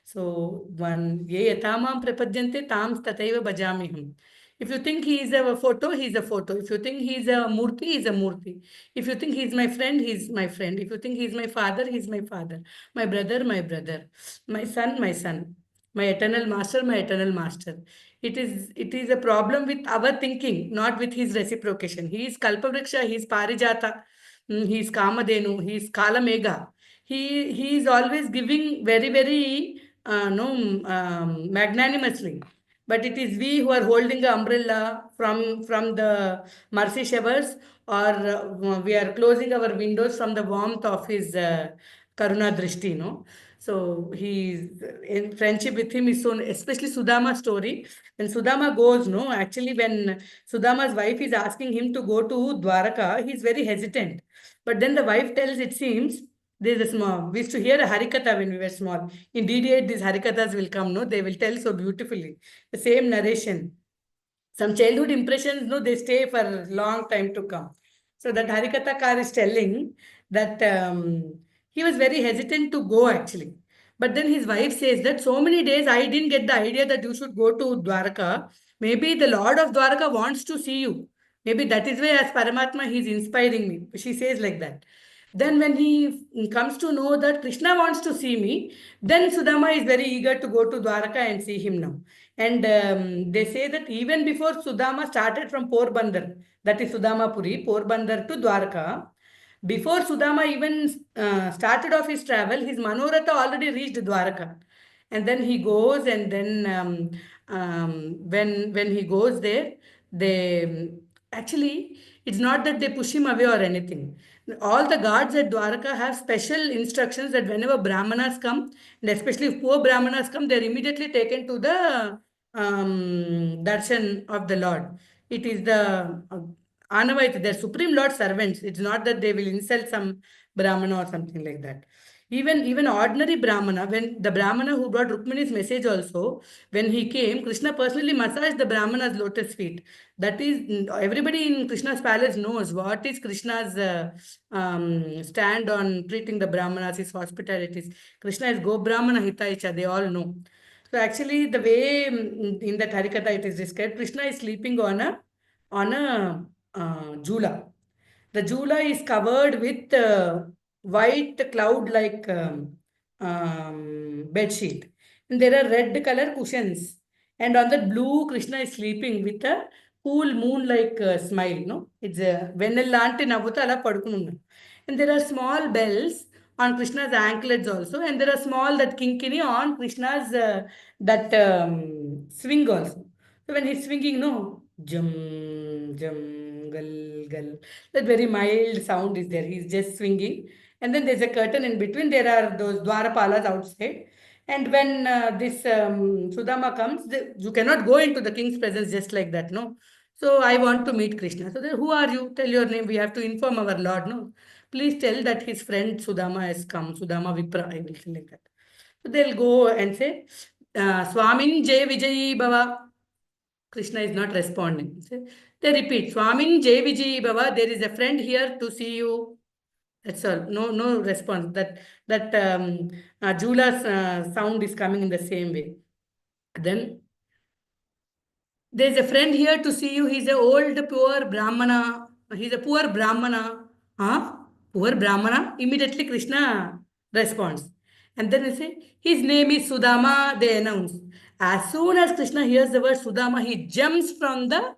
So one ye yatamam prapadyante tam tataiva bhajamiham. If you think he is a photo, he is a photo. If you think he is a murti, he is a murti. If you think he is my friend, he is my friend. If you think he is my father, he is my father. My brother, my brother. My son, my son. my eternal master, my eternal master. It is a problem with our thinking, not with his reciprocation. He is Kalpavriksha, he is Parijata, he is Kamadenu, he is Kalamega. He is always giving very, very no magnanimously. But it is we who are holding the umbrella from the mercy showers, or we are closing our windows from the warmth of his Karuna Drishti, no? So he's in friendship with him is so, especially Sudama story. When Sudama goes, no, actually when Sudama's wife is asking him to go to Dwaraka, he's very hesitant. But then the wife tells, it seems, there's a small, we used to hear a Harikatha when we were small. In DD8, these Harikathas will come, no? They will tell so beautifully. The same narration. Some childhood impressions, no, they stay for a long time to come. So that Harikathakar is telling that he was very hesitant to go actually. But then his wife says that so many days I didn't get the idea that you should go to Dwaraka. Maybe the Lord of Dwaraka wants to see you. Maybe that is why as Paramatma he is inspiring me. She says like that. Then when he comes to know that Krishna wants to see me, then Sudama is very eager to go to Dwaraka and see him now. And they say that even before Sudama started from Porbandar, that is Sudama Puri, Porbandar to Dwarka, before Sudama even started off his travel, his Manoratha already reached Dwarka. And then he goes, and then when he goes there, they actually, it's not that they push him away or anything. All the guards at Dwarka have special instructions that whenever Brahmanas come, and especially if poor Brahmanas come, they're immediately taken to the darshan of the Lord. It is the Anavait, their Supreme Lord servants. It's not that they will insult some Brahmana or something like that. Even ordinary Brahmana, when the Brahmana who brought Rukmini's message also, when he came, Krishna personally massaged the Brahmana's lotus feet. That is, everybody in Krishna's palace knows what is Krishna's stand on treating the Brahmanas, his hospitalities. Krishna is Go Brahmana Hitaicha, they all know. So actually, the way in the Harikatha it is described, Krishna is sleeping on a jula. The jula is covered with white cloud-like bed sheet. And there are red color cushions. And on that blue, Krishna is sleeping with a cool moon-like smile. No, it's a venellanti navuta ala padukununna. And there are small bells on Krishna's anklets also, and there are small that kinkini on Krishna's that swing also. So when he's swinging, no, jum jum gal gal, that very mild sound is there. He's just swinging, and then there's a curtain in between. There are those Dwarapalas outside. And when this Sudama comes, you cannot go into the king's presence just like that, no. So I want to meet Krishna. So who are you? Tell your name. We have to inform our Lord, no. Please tell that his friend Sudama has come. Sudama Vipra, I will say like that. So they'll go and say, Swamin Jai Vijayi Bhava. Krishna is not responding. They repeat, Swamin Jai Vijayi Bhava. There is a friend here to see you. That's all. No response. That Jula's sound is coming in the same way. Then there's a friend here to see you. He's a old poor Brahmana. He's a poor Brahmana. Huh? Poor Brahmana. Immediately Krishna responds. And then they say, his name is Sudama, they announce. As soon as Krishna hears the word Sudama, he jumps from the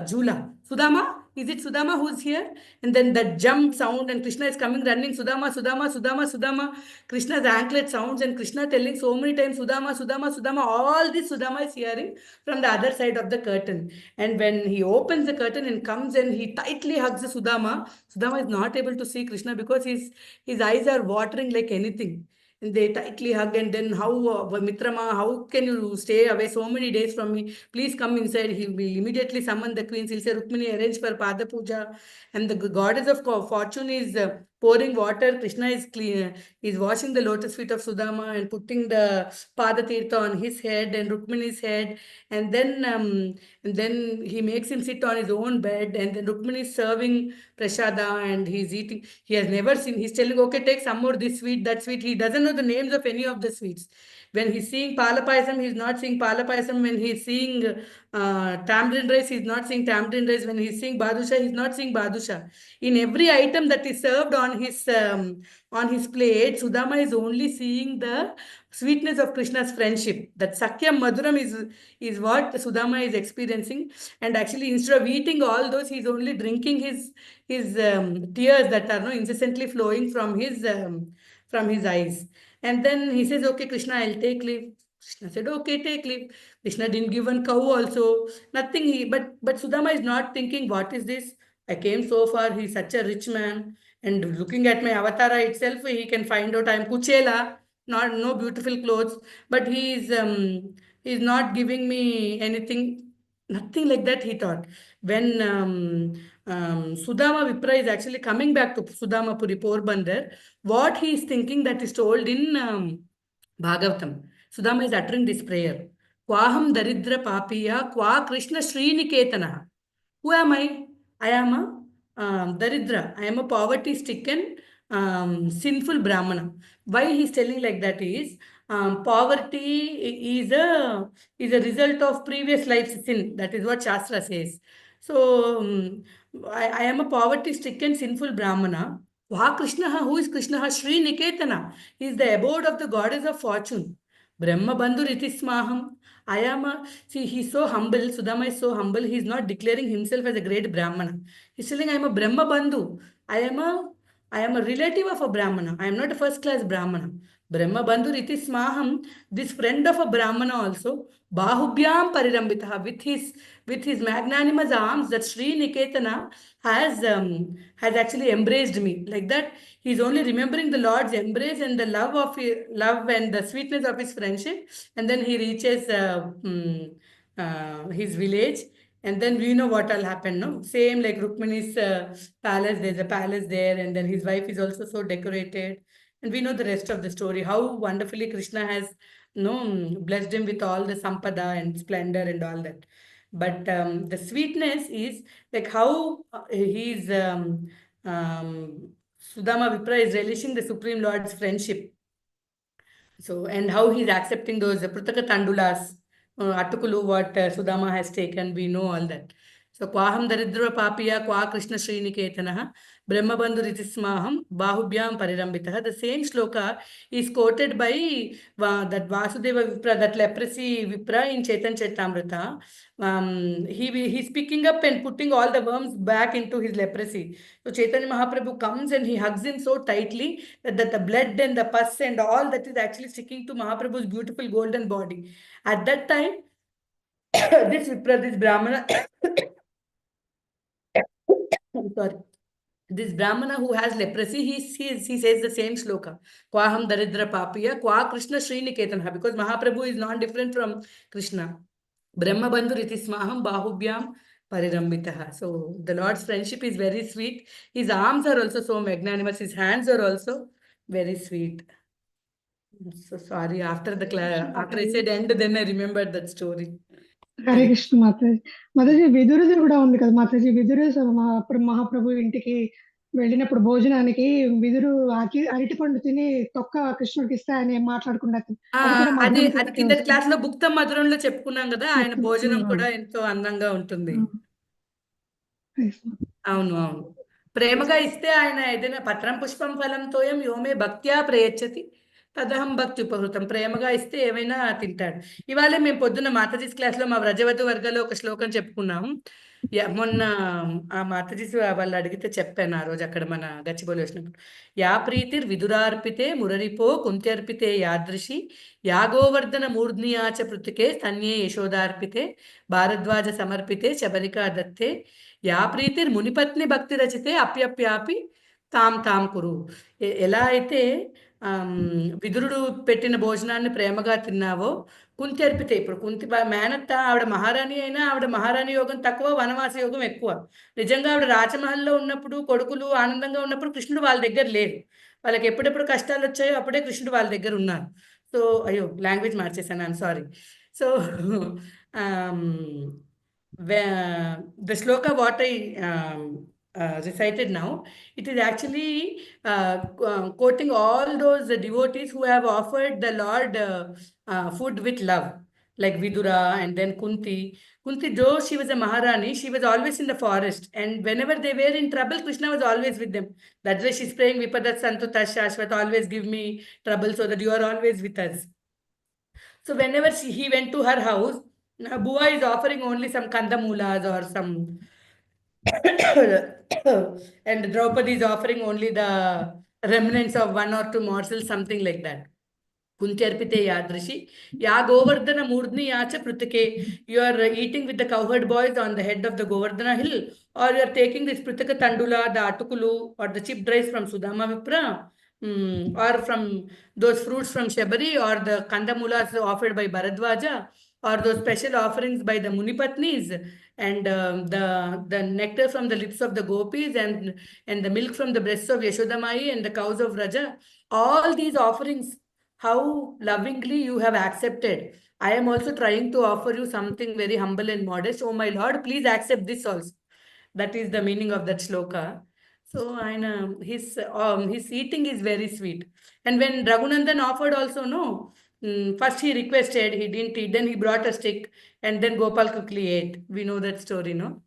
Jula. Sudama? Is it Sudama who's here? And then that jump sound, and Krishna is coming running, Sudama, Sudama, Sudama, Sudama. Krishna's anklet sounds, and Krishna telling so many times, Sudama, Sudama, Sudama. All this Sudama is hearing from the other side of the curtain. And when he opens the curtain and comes and he tightly hugs the Sudama, Sudama is not able to see Krishna because his eyes are watering like anything. And they tightly hug, and then how, Mitrama, how can you stay away so many days from me? Please come inside. He will immediately summon the queens. He'll say, Rukmini, arrange for Pada Puja. And the goddess of fortune is pouring water. Krishna is is washing the lotus feet of Sudama and putting the Pada Tirtha on his head and Rukmini's head. And then he makes him sit on his own bed. And then Rukmini is serving prasada and he's eating. He has never seen. He's telling, okay, take some more this sweet, that sweet. He doesn't know the names of any of the sweets. When he's seeing palapayasam, he's not seeing palapayasam. When he's seeing tamarind rice, he's not seeing tamarind rice. When he's seeing badusha, he's not seeing badusha. In every item that is served on on his plate, Sudama is only seeing the sweetness of Krishna's friendship. That Sakyam Madhuram is what Sudama is experiencing. And actually, instead of eating all those, he's only drinking his tears that are incessantly flowing from his eyes. And then he says, "Okay, Krishna, I'll take leave." Krishna said, "Okay, take leave." Krishna didn't give one cow also. Nothing. But Sudama is not thinking, what is this? I came so far. He's such a rich man. And looking at my avatara itself, he can find out I'm Kuchela, not no beautiful clothes. But he's not giving me anything. Nothing like that, he thought. When Sudama Vipra is actually coming back to Sudamapuri, Porbandar, what he is thinking, that is told in Bhagavatam. Sudama is uttering this prayer. Kwaham daridra papiya, kwa Krishna Sriniketanah. Who am I? I am a daridra. I am a poverty-stricken, sinful Brahmana. Why he is telling like that is, poverty is a result of previous life's sin. That is what Shastra says. So, I am a poverty-stricken, sinful Brahmana. Vaha Krishna, who is Krishna? Sri Niketana. He is the abode of the goddess of fortune. Brahma Bandhu Ritismaham. I am a, see, he's so humble. Sudama is so humble. He's not declaring himself as a great Brahmana. He's telling, I am a Brahma Bandhu. I am a relative of a Brahmana. I am not a first class Brahmana. Brahma Bandhu Ritismaham, this friend of a Brahmana also, Bahubhyam Parirambitaha, with his magnanimous arms, that Sri Niketana has actually embraced me. Like that, he's only remembering the Lord's embrace and the love and the sweetness of his friendship. And then he reaches his village. And then we know what will happen, no? Same like Rukmani's palace, there's a palace there, and then his wife is also so decorated. And we know the rest of the story, how wonderfully Krishna has blessed him with all the sampada and splendor and all that. But the sweetness is like how he's Sudama Vipra is relishing the Supreme Lord's friendship. So, and how he's accepting those Prutaka Tandulas, Atukulu, what Sudama has taken, we know all that. So, Kwaham Daridra Papiya, Kwa Krishna Sriniketanaha, Brahma Bandhu Ritismaham, Bahubhyam Parirambitaha. The same shloka is quoted by that Vasudeva Vipra, that leprosy Vipra in Chetan Chaitamrita. He's picking up and putting all the worms back into his leprosy. So Chaitanya Mahaprabhu comes and he hugs him so tightly that the blood and the pus and all that is actually sticking to Mahaprabhu's beautiful golden body. At that time, this Vipra, this Brahmana, I'm sorry. This Brahmana who has leprosy, he says the same shloka. Kwaham daridra papiya, kwa Krishna Sriniketana, because Mahaprabhu is non-different from Krishna. Brahma Bandhu Ritismaham Bahubhyam Parirambitaha. So the Lord's friendship is very sweet. His arms are also so magnanimous. His hands are also very sweet. I'm so sorry. After I said end, then I remembered that story. Hare Krishna Mataji. Mataji విదురుది కూడా ఉంది కదా మాతాజీ. విదురు అప్పుడు మహాప్రభు ఇంటికి వెళ్ళినప్పుడు భోజనానికి విదురు అరటి పండు తిని తొక్క కృష్ణుడికి ఇస్తే ఆయన ఏం మాట్లాడుకున్నారు. అది కింద క్లాస్ లో భుక్త మధురంలో చెప్పుకున్నాం కదా, ఆయన భోజనం కూడా ఎంతో అందంగా ఉంటుంది. అవును అవును. ప్రేమగా ఇస్తే ఆయన ఏదైనా పత్రం పుష్పం ఫలం తోయం యోమే భక్త్యా ప్రయచ్చతి తదహం భక్తి ఉపహృతం. ప్రేమగా ఇస్తే ఏమైనా తింటాడు. ఇవాళ మేము పొద్దున్న మాతాజీస్ క్లాస్ లో మా వ్రజవతి వర్గాలో ఒక శ్లోకం చెప్పుకున్నాం. మొన్న ఆ మాతాజీస్ వాళ్ళు అడిగితే చెప్పాను ఆ రోజు అక్కడ మన గచ్చిబౌలి వచ్చినప్పుడు. యా ప్రీతిర్ విదురార్పితే మురరిపో కుంత్యర్పితే యాదృశి యాగోవర్ధన మూర్ధ్నియాచ పృతికే స్తన్యే యశోదార్పితే భారద్వాజ సమర్పితే శబరికా దత్తే యా ప్రీతిర్ మునిపత్ని భక్తి రచితే అప్యప్యాపి తాం తాం కురు. ఎలా అయితే విదురుడు పెట్టిన భోజనాన్ని ప్రేమగా తిన్నావో, కుంతి అర్పితే, ఇప్పుడు కుంతి మేనత్త ఆవిడ మహారాణి అయినా ఆవిడ మహారాణి యోగం తక్కువ, వనవాస యోగం ఎక్కువ. నిజంగా ఆవిడ రాజమహల్లో ఉన్నప్పుడు, కొడుకులు ఆనందంగా ఉన్నప్పుడు కృష్ణుడు వాళ్ళ దగ్గర లేరు. వాళ్ళకి ఎప్పుడెప్పుడు కష్టాలు వచ్చాయో అప్పుడే కృష్ణుడు వాళ్ళ దగ్గర ఉన్నారు. సో అయ్యో లాంగ్వేజ్ మార్చేసాను, I'm sorry. So the shloka what I recited now, it is actually quoting all those devotees who have offered the Lord food with love. like Vidura and then Kunti. Kunti, though she was a Maharani, she was always in the forest. And whenever they were in trouble, Krishna was always with them. That's why she's praying, Vipadat Santu Tashashvat, always give me trouble so that you are always with us. So whenever he went to her house, Bua is offering only some kandamulas or some and Draupadi is offering only the remnants of one or two morsels, something like that. Kuntyarpite Yadrishi. Ya Govardhana Murdni Yacha Prutike. You are eating with the cowherd boys on the head of the Govardhana hill, or you are taking this Prutaka Tandula, the Atukulu, or the chipped rice from Sudama Vipra, or from those fruits from Shabari, or the Kandamulas offered by Bharadwaja, or those special offerings by the Munipatnis, and the nectar from the lips of the gopis, and the milk from the breasts of Yashodamai and the cows of Raja. All these offerings, how lovingly you have accepted. I am also trying to offer you something very humble and modest. Oh my Lord, please accept this also. That is the meaning of that shloka. So and his eating is very sweet. And when Raghunandan offered also, no, first he requested, he didn't eat, then he brought a stick, and then Gopal quickly ate. We know that story, no?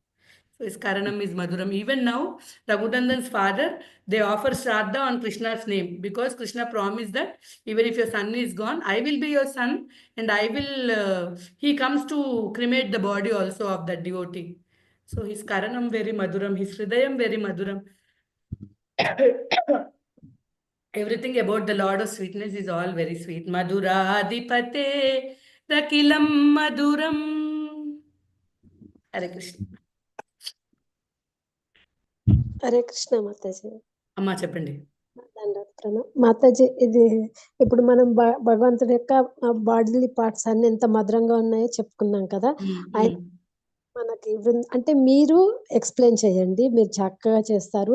So his Karanam is Madhuram. Even now, Raghunandan's father, they offer Shraddha on Krishna's name, because Krishna promised that even if your son is gone, I will be your son, and I will, he comes to cremate the body also of that devotee. So his Karanam very Madhuram, his Hridayam very Madhuram. Everything about the Lord of Sweetness is all very sweet. Madhuradipate Rakilam Madhuram. Hare Krishna. Hare Krishna Mataji. అమ్మా చెప్పండి. మాతాజీ, ఇది ఇప్పుడు మనం భగవంతుడి యొక్క bodily parts అన్ని ఎంత మధురంగా ఉన్నాయో చెప్పుకున్నాం కదా. ఆయన మనకి అంటే మీరు ఎక్స్ప్లెయిన్ చేయండి, మీరు చక్కగా చేస్తారు.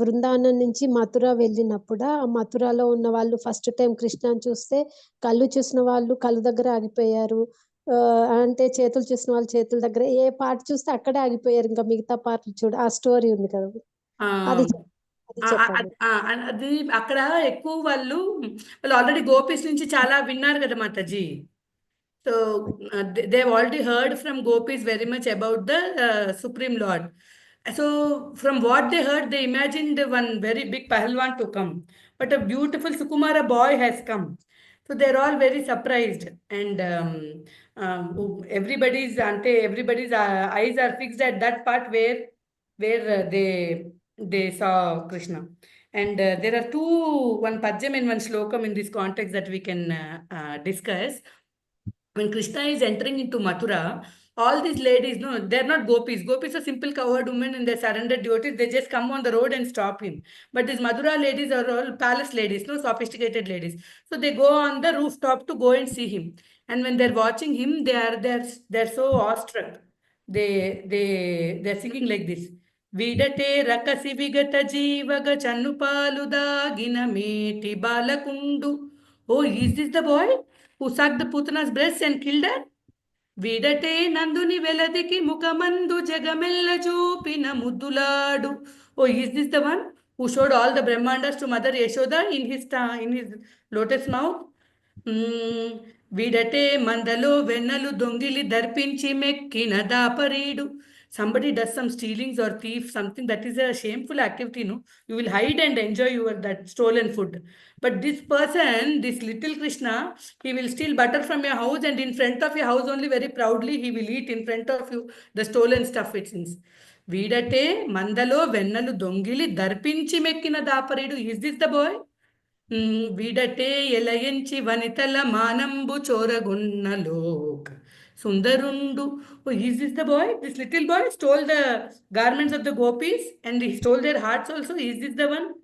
బృందావనం నుంచి మథుర వెళ్ళినప్పుడు ఆ మథురాలో ఉన్న వాళ్ళు ఫస్ట్ టైం కృష్ణని చూస్తే కళ్ళు చూసిన వాళ్ళు కళ్ళు దగ్గర ఆగిపోయారు, అంటే చేతులు చూసిన వాళ్ళు చేతుల దగ్గర, ఏ పార్ట్ చూస్తే అక్కడే ఆగిపోయారు, ఇంకా మిగతా పార్ట్లు చూడ. ఆ స్టోరీ ఉంది కదా, అది చెప్పండి. అది అక్కడ ఎక్కువ వాళ్ళు ఆల్రెడీ గోపీస్ నుంచి చాలా విన్నారు కదా Mataji. So they've already heard from gopis very much about the Supreme Lord. So from what they heard, they imagined one very big Pahalwan to come. But a beautiful Sukumara boy has come. So they're all very surprised. And everybody's eyes are fixed at that part where they saw Krishna. And there are one Padyam and one Shlokam in this context that we can discuss. When Krishna is entering into Mathura, all these ladies, no, they're not gopis. Gopis are simple cowherd women and they're surrendered devotees. They just come on the road and stop him. But these Mathura ladies are all palace ladies, no, sophisticated ladies. So they go on the rooftop to go and see him. And when they're watching him, they're so awestruck. They're singing like this. Vidate rakasi vigata jivaga channupaluda ginameti balakundu. Oh, is this the boy who sucked the Putana's breast and killed her? Vidate Nanduni Veladiki Mukamandu Jagamella Chupina Muduladu. Oh, is this the one who showed all the Brahmandas to Mother Yashoda in his lotus mouth? Vidate Mandalo Venalu Dongili Darpinchi Mekkina Daparidu. Somebody does some stealings or thief, something that is a shameful activity, no? You will hide and enjoy that stolen food. But this person, this little Krishna, he will steal butter from your house, and in front of your house only very proudly he will eat in front of you the stolen stuff, it seems. Vidate Mandalo Vennalu Dongili Darpinchi Mekkina Daparidu. Is this the boy? Vidate Yelayanchi Vanitala Manambu Choragunnalok. Sundarundu. Oh, is this the boy? This little boy stole the garments of the gopis and he stole their hearts also. Is this the one?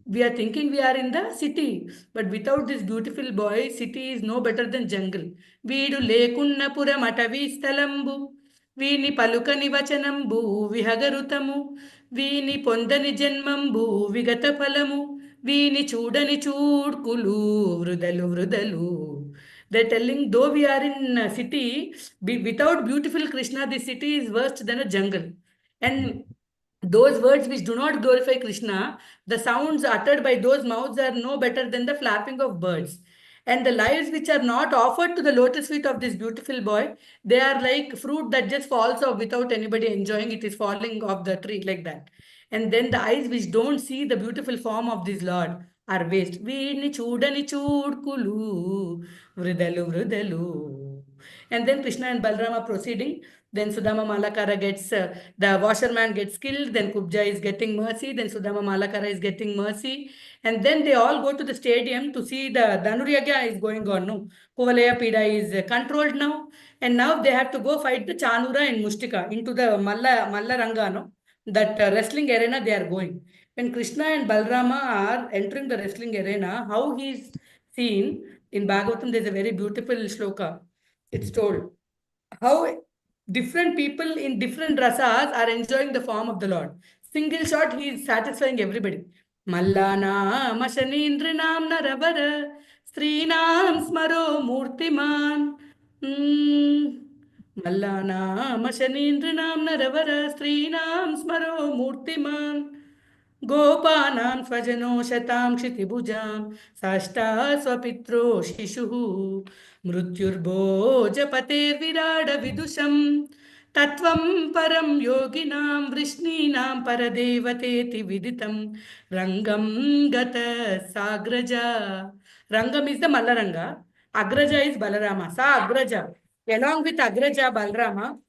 We are thinking we are in the city, but without this beautiful boy, city is no better than jungle. Veedu lekunnapura matavistalambu, veeni palukani vachanambu, vihagarutamu, veeni pondani janmambu, vigata phalamu, veeni chudani chudkulu, vrudalu. They're telling, though we are in a city, without beautiful Krishna, the city is worse than a jungle. And those words which do not glorify Krishna, the sounds uttered by those mouths are no better than the flapping of birds. And the lives which are not offered to the lotus feet of this beautiful boy, they are like fruit that just falls off without anybody enjoying. It is falling off the tree like that. And then the eyes which don't see the beautiful form of this Lord are waste. Veeni చూడని చూడ్కులు వృదలు వృదలు. And then Krishna and Balrama proceeding. Then Sudama Malakara gets, the washerman gets killed. Then Kubja is getting mercy. Then Sudama Malakara is getting mercy. And then they all go to the stadium to see the Dhanuryaga is going on. No, Kuvalaya Pida is controlled now. And now they have to go fight the Chanura and Mustika into the Malla Ranga, no? That wrestling arena they are going. When Krishna and Balrama are entering the wrestling arena, how he is seen in Bhagavatam, there's a very beautiful shloka. It's told how different people in different rasas are enjoying the form of the Lord. Single shot, he is satisfying everybody. Mallana Mashanindrinam Naravara Strinam Smaro Murtiman. Mallana Mashanindrinam Naravara Strinam Smaro Murtiman. गोपानां स्वजनो शतां क्षितिभुजां साष्टा स्वपित्रो शिशुः मृत्युर्भोजपतेर्विराडविदुषं तत्त्वं परं योगिनां वृष्णीनां परदेवतेति विदितं रङ्गं गत साग्रजा. Rangam is the Mallaranga. Agraja is Balarama. Sa Agraja. Along with Agraja Balarama,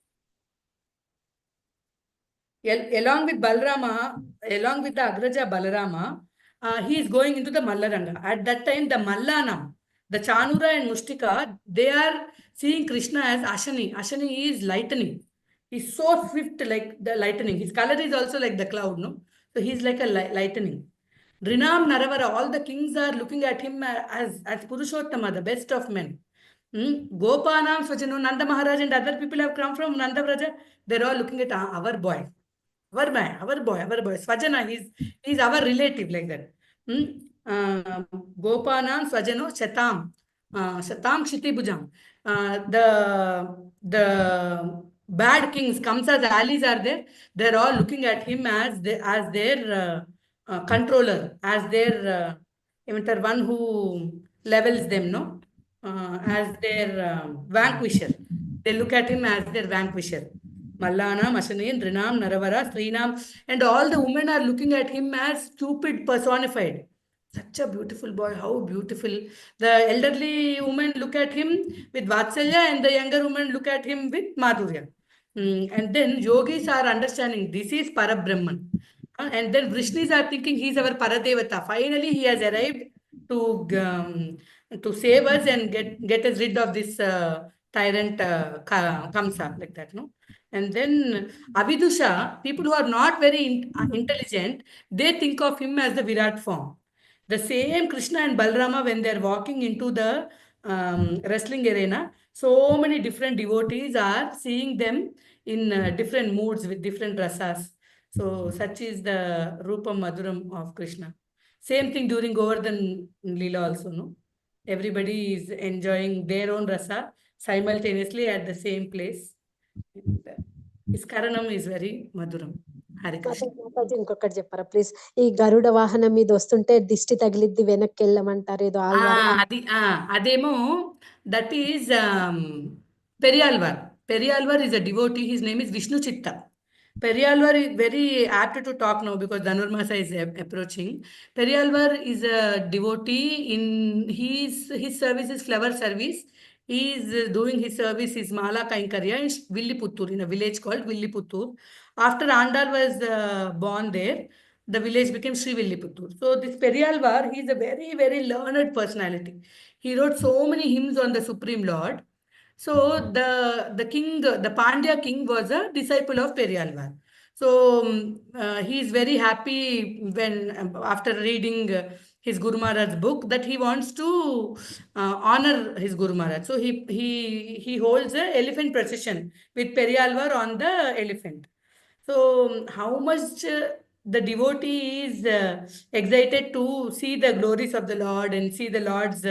along with Balrama, along with the Agraja Balarama, he is going into the Mallaranga. At that time, the Mallanam, the Chanura and Mustika, they are seeing Krishna as Ashani. Ashani is lightning. He's so swift like the lightning. His color is also like the cloud, no? So he's like a lightning. Rinam Naravara, all the kings are looking at him as Purushottama, the best of men. Gopanam Swajano, Nanda Maharaj and other people have come from Nanda Braja. They're all looking at our boy. Our boy. Swajana, he's our relative like that. Gopanam Swajano Shatam Kshitibhujam. The bad kings, Kamsa's allies are there. They're all looking at him as their controller, as their one who levels them, no? As their vanquisher. They look at him as their vanquisher. Mallana, Mashanin, Rinam, Naravara, Srinam, and all the women are looking at him as stupid personified. Such a beautiful boy, how beautiful. The elderly women look at him with Vatsalya and the younger women look at him with Madhurya. And then yogis are understanding this is Parabrahman. And then Vrishnis are thinking he's our Paradevata. Finally, he has arrived to save us and get us rid of this tyrant Kamsa, like that, no? And then Avidusha, people who are not very intelligent, they think of him as the Virat form. The same Krishna and Balrama, when they're walking into the wrestling arena, so many different devotees are seeing them in different moods with different rasas. So such is the Rupam Madhuram of Krishna. Same thing during Govardhan Leela also, no? Everybody is enjoying their own rasa simultaneously at the same place. His Karanam is very Madhuram. Hare Krishna. Mataji ఇంకొకటి చెప్పారా please? ఈ గరుడ వాహనం మీద వస్తుంటే దిష్టి తగిలిద్ది వెనక్కి వెళ్ళమంటారు ఏదో Ademo, that is Periyalvar. Periyalvar is a devotee. His name is Vishnu Chitta. Periyalvar is very apt to talk now because Dhanurmasa is approaching. Periyalvar is a devotee. In his service is flower service. He is doing his service, his Mala Kainkarya in Villiputtur, in a village called Villiputtur. After Andal was born there, the village became Sri Villiputtur. So this Periyalvar, he is a very, very learned personality. He wrote so many hymns on the Supreme Lord. So the king, the Pandya king, was a disciple of Periyalvar. So he is very happy when after reading his Guru Maharaj's book that he wants to honor his Guru Maharaj. So he holds an elephant procession with Periyalvar on the elephant. So how much the devotee is excited to see the glories of the Lord and see the Lord's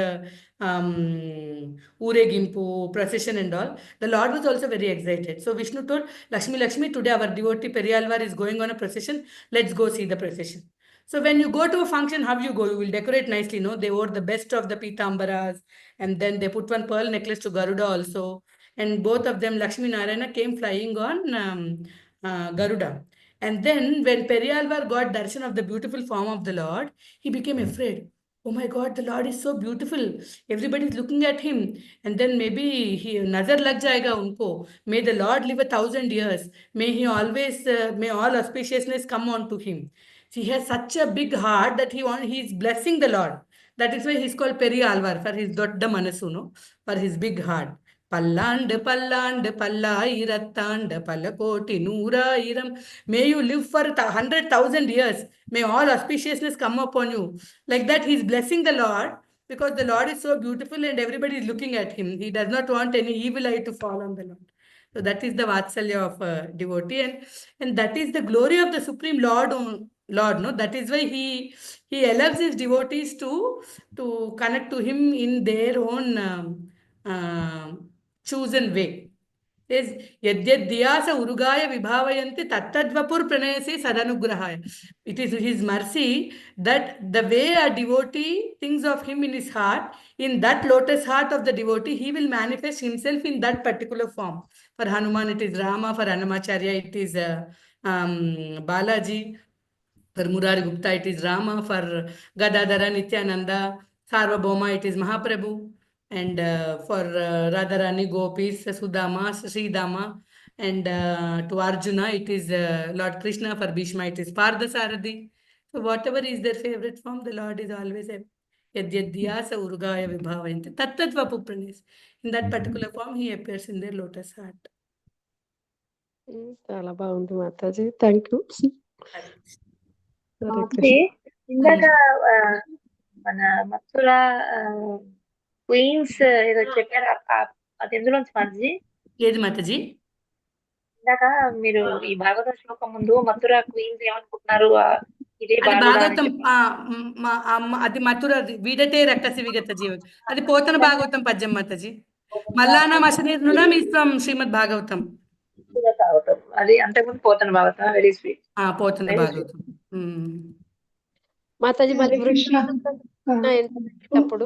Uregimpu, procession and all. The Lord was also very excited. So Vishnu told, Lakshmi, today our devotee Periyalvar is going on a procession. Let's go see the procession. So when you go to a function, how you go? You will decorate nicely, no? They wore the best of the Pitambaras, and then they put one pearl necklace to Garuda also. And both of them, Lakshmi Narayana, came flying on Garuda. And then when Periyalvar got darshan of the beautiful form of the Lord, he became afraid. Oh my God, the Lord is so beautiful. Everybody is looking at him. And then maybe he nazar lag jayega unko. May the Lord live 1,000 years. May he always, may all auspiciousness come on to him. He has such a big heart that he's blessing the Lord. That is why he's called Periyalvar, for his dodda manasu, no? For his big heart. Palland Pallayiratand Palakoti Noorairam. May you live for 100,000 years. May all auspiciousness come upon you. Like that, he's blessing the Lord because the Lord is so beautiful and everybody is looking at him. He does not want any evil eye to fall on the Lord. So that is the Vatsalya of a devotee, and that is the glory of the Supreme Lord. Lord, no, that is why he allows his devotees to connect to him in their own chosen way. Says Yadyadhyasa Urugaya Vibhavayanti Tattadvapur Pranayasi Sadanugrahaya. It is his mercy that the way a devotee thinks of him in his heart, in that lotus heart of the devotee, he will manifest himself in that particular form. For Hanuman, it is Rama. For Annamacharya, it is Balaji. For Murari Gupta, it is Rama. For Gadadhara Nityananda, Sarvabhauma, it is Mahaprabhu. And for Radharani Gopis, Sudama, Sridama. And to Arjuna, it is Lord Krishna. For Bhishma, it is Parthasarathi. So whatever is their favorite form, the Lord is always a Yadyadhyasa Urugaya Vibhavayanti Tattva Pupranis. In that particular form, he appears in their lotus heart. చాలా బాగుంది Mataji. Thank you. Mataji, ఇందాక మన Mathura queens ఏదో చెప్పారు, అది ఎందులోంచి మాతాజీ? ఏది మాతాజీ? ఇందాక మీరు ఈ భాగవత శ్లోకం ముందు మథురా క్వీన్స్ ఏమనుకుంటున్నారు, ఇదే భాగవతం, అది మథుర వీడటే రక్కసి విగత జీవ, అది పోతన భాగవతం పద్యం మాతాజీ. మల్లానా మసనీర్నునా మీస్ ఫ్రమ్ శ్రీమద్ భాగవతం. అది అంతకుముందు పోతన భాగవతం. Very sweet. పోతన భాగవతం. మాతాజీ మరి అప్పుడు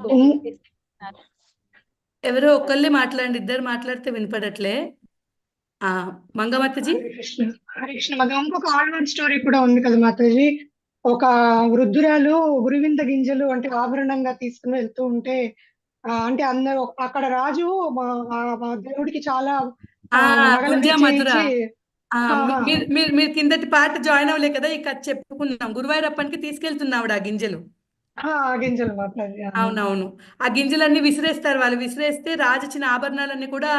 ఎవరో ఒకళ్ళే మాట్లాడండి, ఇద్దరు మాట్లాడితే వినపడట్లే. మంగమాతాజీ. హరే కృష్ణ మాతాజీ. ఇంకొక ఆల్వర్డ్ స్టోరీ కూడా ఉంది కదా మాతాజీ. ఒక వృద్ధురాలు గురువింద గింజలు అంటే ఆభరణంగా తీసుకుని వెళ్తూ ఉంటే, అంటే అందరూ అక్కడ రాజు దేవుడికి చాలా మీరు కిందటి పాట జాయిన్ అవ్వలే కదా, ఇక చెప్పుకుందాం. గురువాయూరప్పనికి తీసుకెళ్తున్నాం ఆ గింజలు. గింజలు మాట్లాడి. అవునవును, ఆ గింజలన్నీ విసిరేస్తారు. వాళ్ళు విసిరేస్తే రాజు ఇచ్చిన ఆభరణాలన్నీ కూడా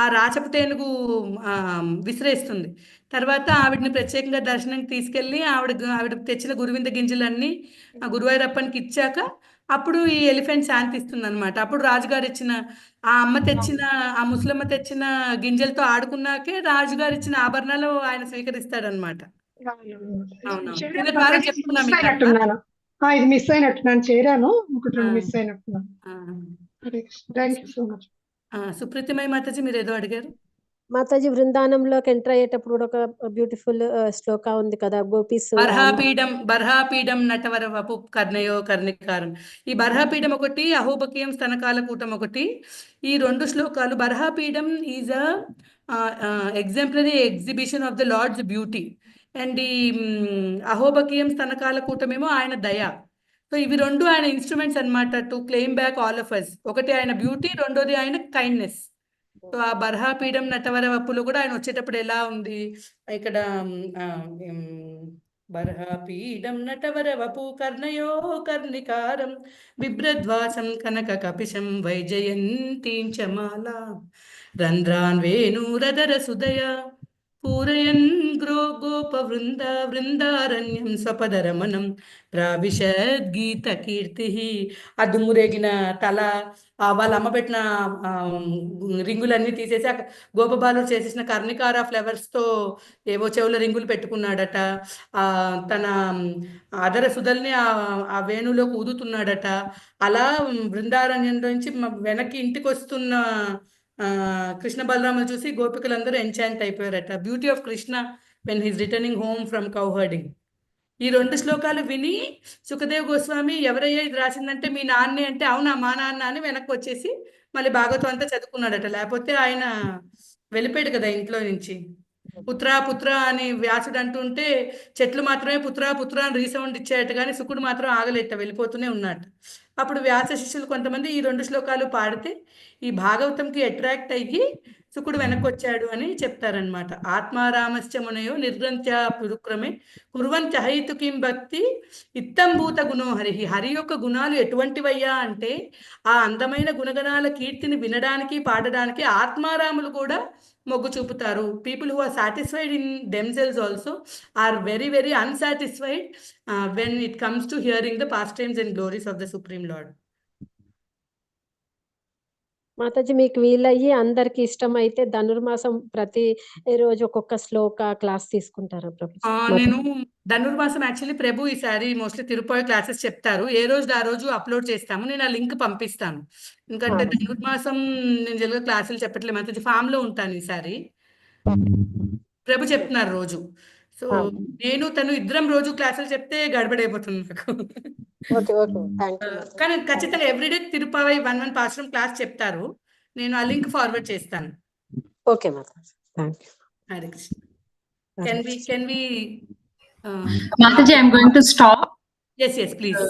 ఆ రాచపుటేనుగు విసిరేస్తుంది. తర్వాత ఆవిడని ప్రత్యేకంగా దర్శనానికి తీసుకెళ్లి ఆవిడ తెచ్చిన గురువింద గింజలన్నీ ఆ గురువాయూరప్పనికి ఇచ్చాక అప్పుడు ఈ ఎలిఫెంట్ శాంతిస్తుంది అనమాట. అప్పుడు రాజుగారు ఇచ్చిన ఆ ముసలమ్మ తెచ్చిన గింజలతో ఆడుకున్నాకే రాజుగారు ఇచ్చిన ఆభరణాలు ఆయన స్వీకరిస్తాడనమాట. చెప్పుకున్నాను, ఇది మిస్ అయినట్టున్నాను, చేరాను, ఒకటి రెండు మిస్ అయినట్టున్నాను. Thank you so much. సుప్రీతిమయ్య మాతాజీ, మీరు ఏదో అడిగారు. మాతాజీ బృందావనంలోకి ఎంటర్ అయ్యేటప్పుడు కూడా ఒక బ్యూటిఫుల్ శ్లోక ఉంది కదా, గోపీస్ బర్హాపీఠం నటవర వపు కర్ణయో కర్ణికారం. ఈ బర్హాపీఠం ఒకటి, అహోబకీయం స్తనకాల కూటం ఒకటి, ఈ రెండు శ్లోకాలు. బర్హాపీఠం is exemplary exhibition of the lord's beauty, and ఈ అహోబకీయం స్తనకాల కూటమేమో ఆయన దయ. సో ఇవి రెండు ఆయన ఇన్స్ట్రుమెంట్స్ అనమాట to claim back all of us. ఒకటి ఆయన బ్యూటీ, రెండోది ఆయన కైండ్నెస్. సో ఆ బర్హాపీఠం నటవర వప్పులు కూడా ఆయన వచ్చేటప్పుడు ఎలా ఉంది ఇక్కడ, బర్హాపీఠం నటవర వపు కర్ణయో కర్ణికారం బిభ్రద్వాసం కనక కపిశం వైజయంతీం చమాలా రంధ్రాన్ వేణురధర సుదయ పూరయన్ గోప వృందారణ్యం స్వపదరమణం ప్రావిశద్గీత కీర్తి. ఆ దుమ్మురేగిన తల, వాళ్ళ అమ్మ పెట్టిన రింగులన్నీ తీసేసి గోపబాలు చేసేసిన కర్ణికార ఫ్లవర్స్తో ఏవో చెవుల రింగులు పెట్టుకున్నాడట. తన అదర సుధల్ని ఆ వేణులోకి ఊదుతున్నాడట. అలా బృందారణ్యంలోంచి వెనక్కి ఇంటికి వస్తున్న కృష్ణ బలరాములు చూసి గోపికలందరూ ఎంచాంట్ అయిపోయారట. Beauty of Krishna when he's returning home from cow herding. ఈ 2 శ్లోకాలు విని సుఖదేవ్ గోస్వామి ఎవరయ్యా ఇది రాసిందంటే మీ నాన్నే అంటే అవునా మా నాన్న అని వెనక్కి వచ్చేసి మళ్ళీ భాగవతం అంతా చదువుకున్నాడట. లేకపోతే ఆయన వెళ్ళిపోయాడు కదా ఇంట్లో నుంచి. పుత్ర పుత్ర అని వ్యాసుడు అంటుంటే చెట్లు మాత్రమే పుత్ర పుత్ర అని రీసౌండ్ ఇచ్చాయట, కానీ శుకుడు మాత్రం ఆగలేట, వెళ్ళిపోతూనే ఉన్నాడు. అప్పుడు వ్యాస శిష్యులు కొంతమంది ఈ 2 శ్లోకాలు పాడితే ఈ భాగవతంకి అట్రాక్ట్ అయ్యి శుకుడు వెనక్కి వచ్చాడు అని చెప్తారనమాట. ఆత్మారామశ్చ మునయో నిర్గ్రంథ్య పురుక్రమే కుర్వంచ హైతుకిం భక్తి ఇత్తంభూత గుణో హరి. హరి యొక్క గుణాలు ఎటువంటివయ్యా అంటే ఆ అందమైన గుణగణాల కీర్తిని వినడానికి పాడడానికి ఆత్మారాములు కూడా మొగ్గు చూపుతారు. People who are satisfied in themselves also are very very unsatisfied when it comes to hearing the past times and glories of the supreme lord. Mataji మీకు వీలయ్యి అందరికి ఇష్టమైతే ధనుర్మాసం ప్రతి రోజు ఒక్కొక్క శ్లోక క్లాస్ తీసుకుంటారా ప్రభుజీ? నేను ధనుర్మాసం యాక్చువల్లీ ప్రభు ఈసారి మోస్ట్లీ తిరుపతి క్లాసెస్ చెప్తారు. ఏ రోజు ఆ రోజు అప్లోడ్ చేస్తాము. నేను ఆ లింక్ పంపిస్తాను. ఎందుకంటే ధనుర్మాసం నేను జనరల్గా క్లాసులు చెప్పట్లేదు, మాతాజీ ఫామ్ లో ఉంటాను. ఈసారి ప్రభు చెప్తున్నారు రోజు. సో నేను తను ఇద్దరం రోజు క్లాసులు చెప్తే గడబడైపోతుంది నాకు. కానీ ఖచ్చితంగా ఎవ్రీడే తిరుపతి 1 పాశ్రం క్లాస్ చెప్తారు. నేను ఆ లింక్ ఫార్వర్డ్ చేస్తాను. Okay Mataji, thank you. Hare Krishna. Can we Mataji, I'm going to stop. Yes, please.